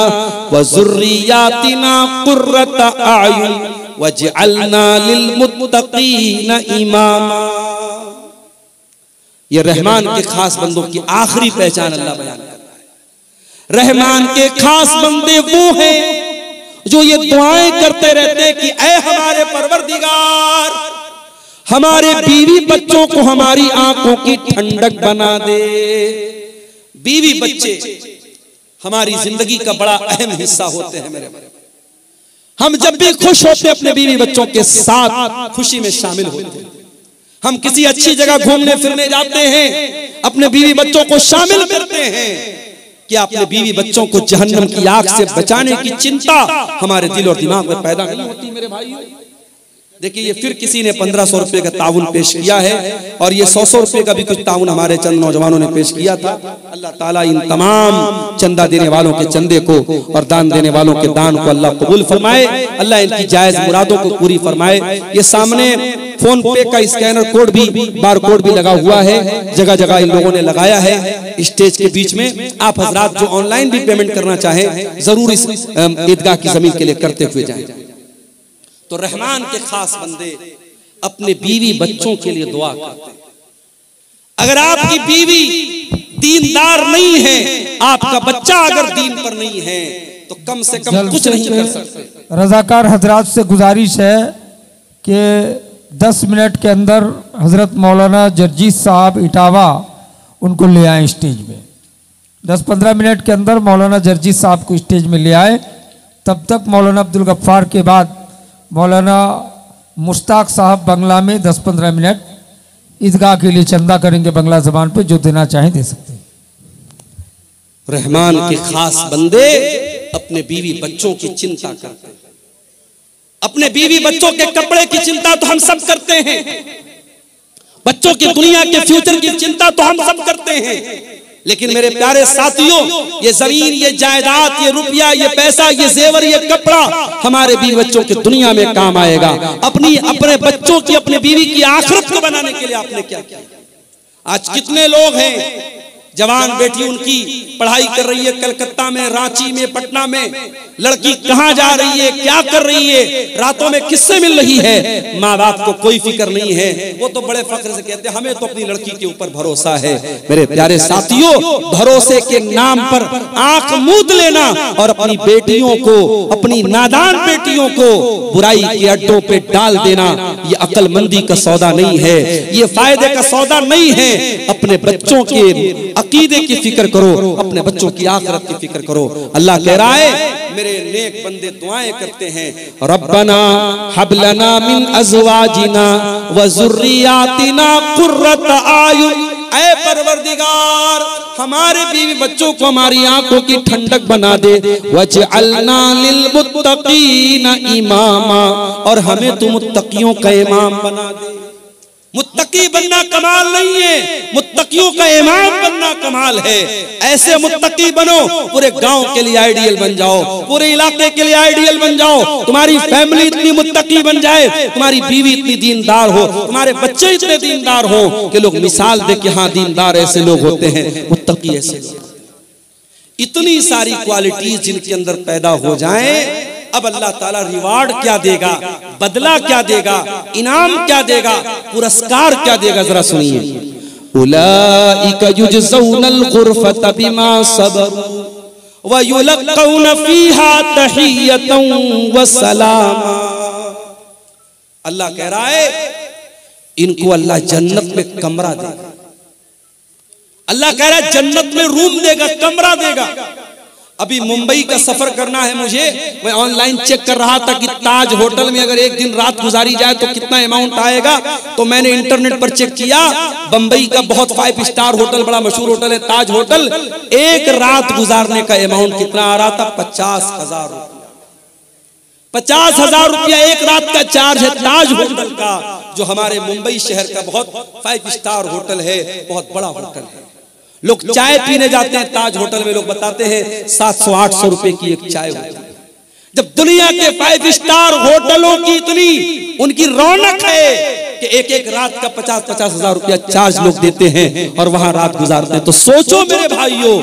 व ज़ुर्रिय्यातिना क़ुर्रता अयुन वजअलना लिलमुत्तक़ीना इमामा। ये रहमान के खास बंदों की आखिरी पहचान अल्लाह बयान करता है। रहमान के खास बंदे वो हैं जो ये दुआएं करते रहते कि ऐ हमारे परवरदिगार, हमारे बीवी बच्चों को हमारी आंखों की ठंडक बना दे। बीवी बच्चे हमारी जिंदगी का बड़ा अहम हिस्सा होते हैं मेरे भाई। हम जब भी खुश होते हैं अपने बीवी बच्चों के साथ खुशी में शामिल होते हैं। हम किसी अच्छी जगह घूमने फिरने जाते हैं, अपने बीवी बच्चों को शामिल करते हैं। क्या अपने बीवी बच्चों को जहन्नम की आग से बचाने की चिंता हमारे दिल और दिमाग में पैदा नहीं होती मेरे भाइयों? देखिए ये फिर किसी ने 1500 रुपए का ताउन पेश किया है, और ये 100 रुपए का भी कुछ ताउन हमारे चंद नौजवानों ने पेश किया था। अल्लाह ताला इन तमाम चंदा देने वालों के चंदे को और दान देने वालों के दान को अल्लाह कबूल फरमाए। अल्लाह इनकी जायज मुरादों को पूरी फरमाए। ये सामने फोन पे का स्कैनर कोड भी, बार कोड भी लगा हुआ है, जगह जगह इन लोगों ने लगाया है स्टेज के बीच में। आप हजरात जो ऑनलाइन भी पेमेंट करना चाहें, जरूर इस ईदगाह की जमीन के लिए करते हुए जाएं। तो रहमान के खास बंदे अपने बीवी बच्चों के लिए दुआ करते हैं। अगर आपकी बीवी दीनदार नहीं है, आपका बच्चा अगर दीन पर नहीं है, तो कम से कम कुछ नहीं कर सकते। रजाकार हजरात से गुजारिश है कि 10 मिनट के अंदर हजरत मौलाना जर्जीस साहब इटावा उनको ले आए स्टेज में। 10-15 मिनट के अंदर मौलाना जर्जीस साहब को स्टेज में ले आए। तब तक मौलाना अब्दुल गफ्फार के बाद मौलाना मुश्ताक साहब बंगला में 10-15 मिनट ईदगाह के लिए चंदा करेंगे बंगला जबान पे, जो देना चाहें दे सकते हैं। रहमान के खास बंदे अपने बीवी बच्चों की चिंता करते हैं। अपने बीवी बच्चों के कपड़े की चिंता तो हम सब करते हैं, बच्चों की दुनिया के फ्यूचर की चिंता तो हम सब करते हैं, लेकिन मेरे प्यारे साथियों, ये जमीन, ये जायदाद, ये रुपया, ये पैसा, ये जेवर, ये कपड़ा हमारे बीवी बच्चों की दुनिया में काम आएगा। अपने बच्चों की, अपने बीवी की आखिरत को बनाने के लिए आपने क्या किया? आज कितने लोग हैं, जवान बेटी उनकी पढ़ाई कर रही है कलकत्ता में, रांची में, पटना में, लड़की कहां जा रही है, क्या कर रही है, रातों में किससे मिल रही है, माँ बाप को कोई फिक्र नहीं है। वो तो बड़े फख्र से कहते हैं हमें तो अपनी लड़की के ऊपर भरोसा है। मेरे प्यारे साथियों, भरोसे के नाम पर आंख मूंद लेना और अपनी बेटियों को, अपनी नादान बेटियों को बुराई के अड्डों पे डाल देना, ये अक्लमंदी का सौदा नहीं है, ये फायदे का सौदा नहीं है। अपने बच्चों के अकीदे की फिक्र करो, अपने बच्चों की आखिरत की फिक्र करो। अल्लाह कह रहा है मेरे नेक बंदे दुआएं करते हैं, रब्बना हब लना मिन अज़वाजिना व ज़ुर्रियातिना कुर्रत आयुन, ऐ परवरदिगार हमारे बीवी बच्चों को हमारी आंखों की ठंडक बना दे, वजअलना लिल मुत्तकीना इमामा, और हमें तू मुत्तकियों का इमाम बना दे। मुत्तकी बनना कमाल नहीं है, मुत्तकियों का इमाम बनना कमाल है। ऐसे मुत्तकी बनो, पूरे गांव के लिए आइडियल बन जाओ, पूरे इलाके के लिए आइडियल बन जाओ। तुम्हारी फैमिली इतनी मुत्तकी बन जाए, तुम्हारी बीवी इतनी दीनदार हो, तुम्हारे बच्चे इतने दीनदार हो कि लोग मिसाल दे कि हाँ दीनदार ऐसे लोग होते हैं, मुत्तकी ऐसे लोग। इतनी सारी क्वालिटीज जिनके अंदर पैदा हो जाएं, अब अल्लाह ताला रिवार्ड क्या देगा, बदला क्या देगा, इनाम क्या देगा, पुरस्कार क्या देगा, जरा सुनिए। उलाइका युजज़ौनल गुरफता बिमा सबरू व युलक़ौन फीहा तहियतन व सलामा। अल्लाह कह रहा है इनको अल्लाह जन्नत में कमरा देगा। अल्लाह कह रहा है जन्नत में रूम देगा, कमरा देगा। अभी मुंबई का सफर करना है मुझे, मैं ऑनलाइन चेक कर रहा था कि ताज होटल में अगर एक दिन रात गुजारी जाए तो कितना अमाउंट आएगा। तो मैंने इंटरनेट पर चेक किया, बंबई का बहुत 5 स्टार होटल, बड़ा मशहूर होटल है ताज होटल, एक रात गुजारने का अमाउंट कितना आ रहा था, 50,000 रुपया। 50,000 रुपया एक रात का चार्ज है ताज होटल का, जो हमारे मुंबई शहर का बहुत 5 स्टार होटल है, बहुत बड़ा होटल है। लोग चाय पीने जाते हैं ताज होटल में, लोग बताते हैं 700-800 रुपए की एक चाय होती है। जब दुनिया के 5 स्टार होटलों की इतनी उनकी रौनक है कि एक रात का 50-50,000 रुपया चार्ज लोग देते हैं और वहां रात गुजारते हैं, तो सोचो मेरे भाइयों,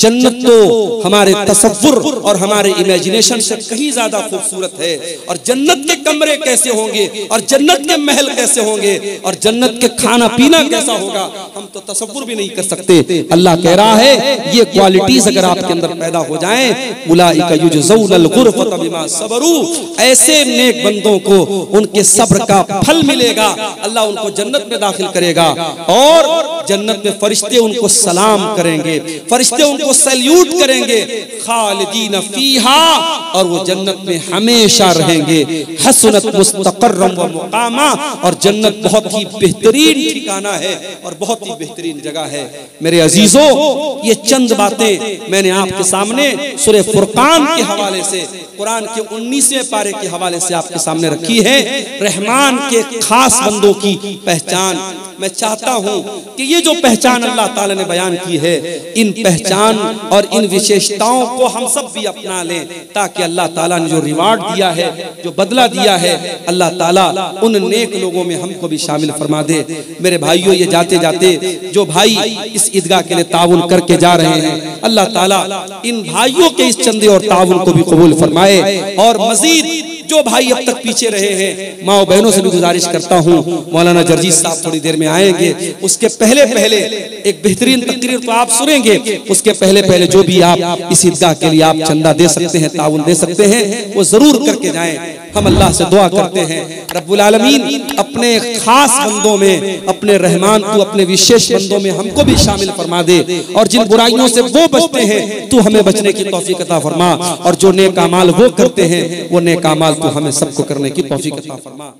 जन्नत तो हमारे तसव्वुर और हमारे इमेजिनेशन से कहीं ज्यादा खूबसूरत है। और जन्नत के कमरे कैसे होंगे, और जन्नत के महल कैसे होंगे, और जन्नत के खाना पीना कैसा होगा, हम तो तसव्वुर भी नहीं कर सकते। अल्लाह कह रहा है ये क्वालिटीज अगर आपके अंदर पैदा हो जाएं, उलाइका युजज़ौनल गुरफता बिमा सबरू, ऐसे नेक बंदों को उनके सब्र का फल मिलेगा। अल्लाह उनको जन्नत में दाखिल करेगा और जन्नत में फरिश्ते उनको सलाम करेंगे, फरिश्ते उनको सैल्यूट करेंगे, खालिदीन फीहा, और वो जन्नत में हमेशा रहेंगे। हसनत मुस्तक़र्रम व मुक़ामा, और जन्नत बहुत ही बेहतरीन ठिकाना है और बहुत ही बेहतरीन जगह है। मेरे अजीजों, ये चंद बातें मैंने आपके सामने सूरह फुरकान के हवाले से, कुरान के 19वें पारे के हवाले से आपके सामने रखी है। रहमान के खास बंदों की पहचान, मैं चाहता हूं कि ये जो पहचान अल्लाह ताला ने बयान की है, इन पहचान और इन विशेषताओं को हम सब भी अपना लें, ताकि अल्लाह ताला ने जो रिवार्ड दिया है, जो बदला दिया है, अल्लाह ताला उन नेक लोगों में हमको भी शामिल फरमा दे। मेरे भाइयों, ये जाते जाते जो भाई इस ईदगाह के लिए ताउन करके जा रहे हैं, अल्लाह ताला इन भाइयों के इस चंदे और ताउन को भी कबूल फरमाए। और मजीद जो भाई अब तक पीछे रहे हैं, माँ बहनों से भी गुजारिश करता हूँ, मौलाना जर्जीस साहब थोड़ी देर में आएंगे, उसके पहले एक बेहतरीन तकरीर तो आप सुनेंगे। उसके पहले जो भी आप इस ईदगाह के लिए आप चंदा दे सकते हैं, ताउन दे सकते हैं, वो जरूर करके जाएं। हम अल्लाह से दुआ करते हैं, रब्बुल आलमीन अपने खास बंदों में, अपने रहमान तू अपने विशेष बंदों में हमको भी शामिल फरमा दे, और जिन बुराइयों से वो बचते हैं तू हमें बचने की तौफीक अता फरमा, और जो नेक अमाल वो करते हैं वो नेक अमाल तू हमें सबको करने की तौफीक अता फरमा।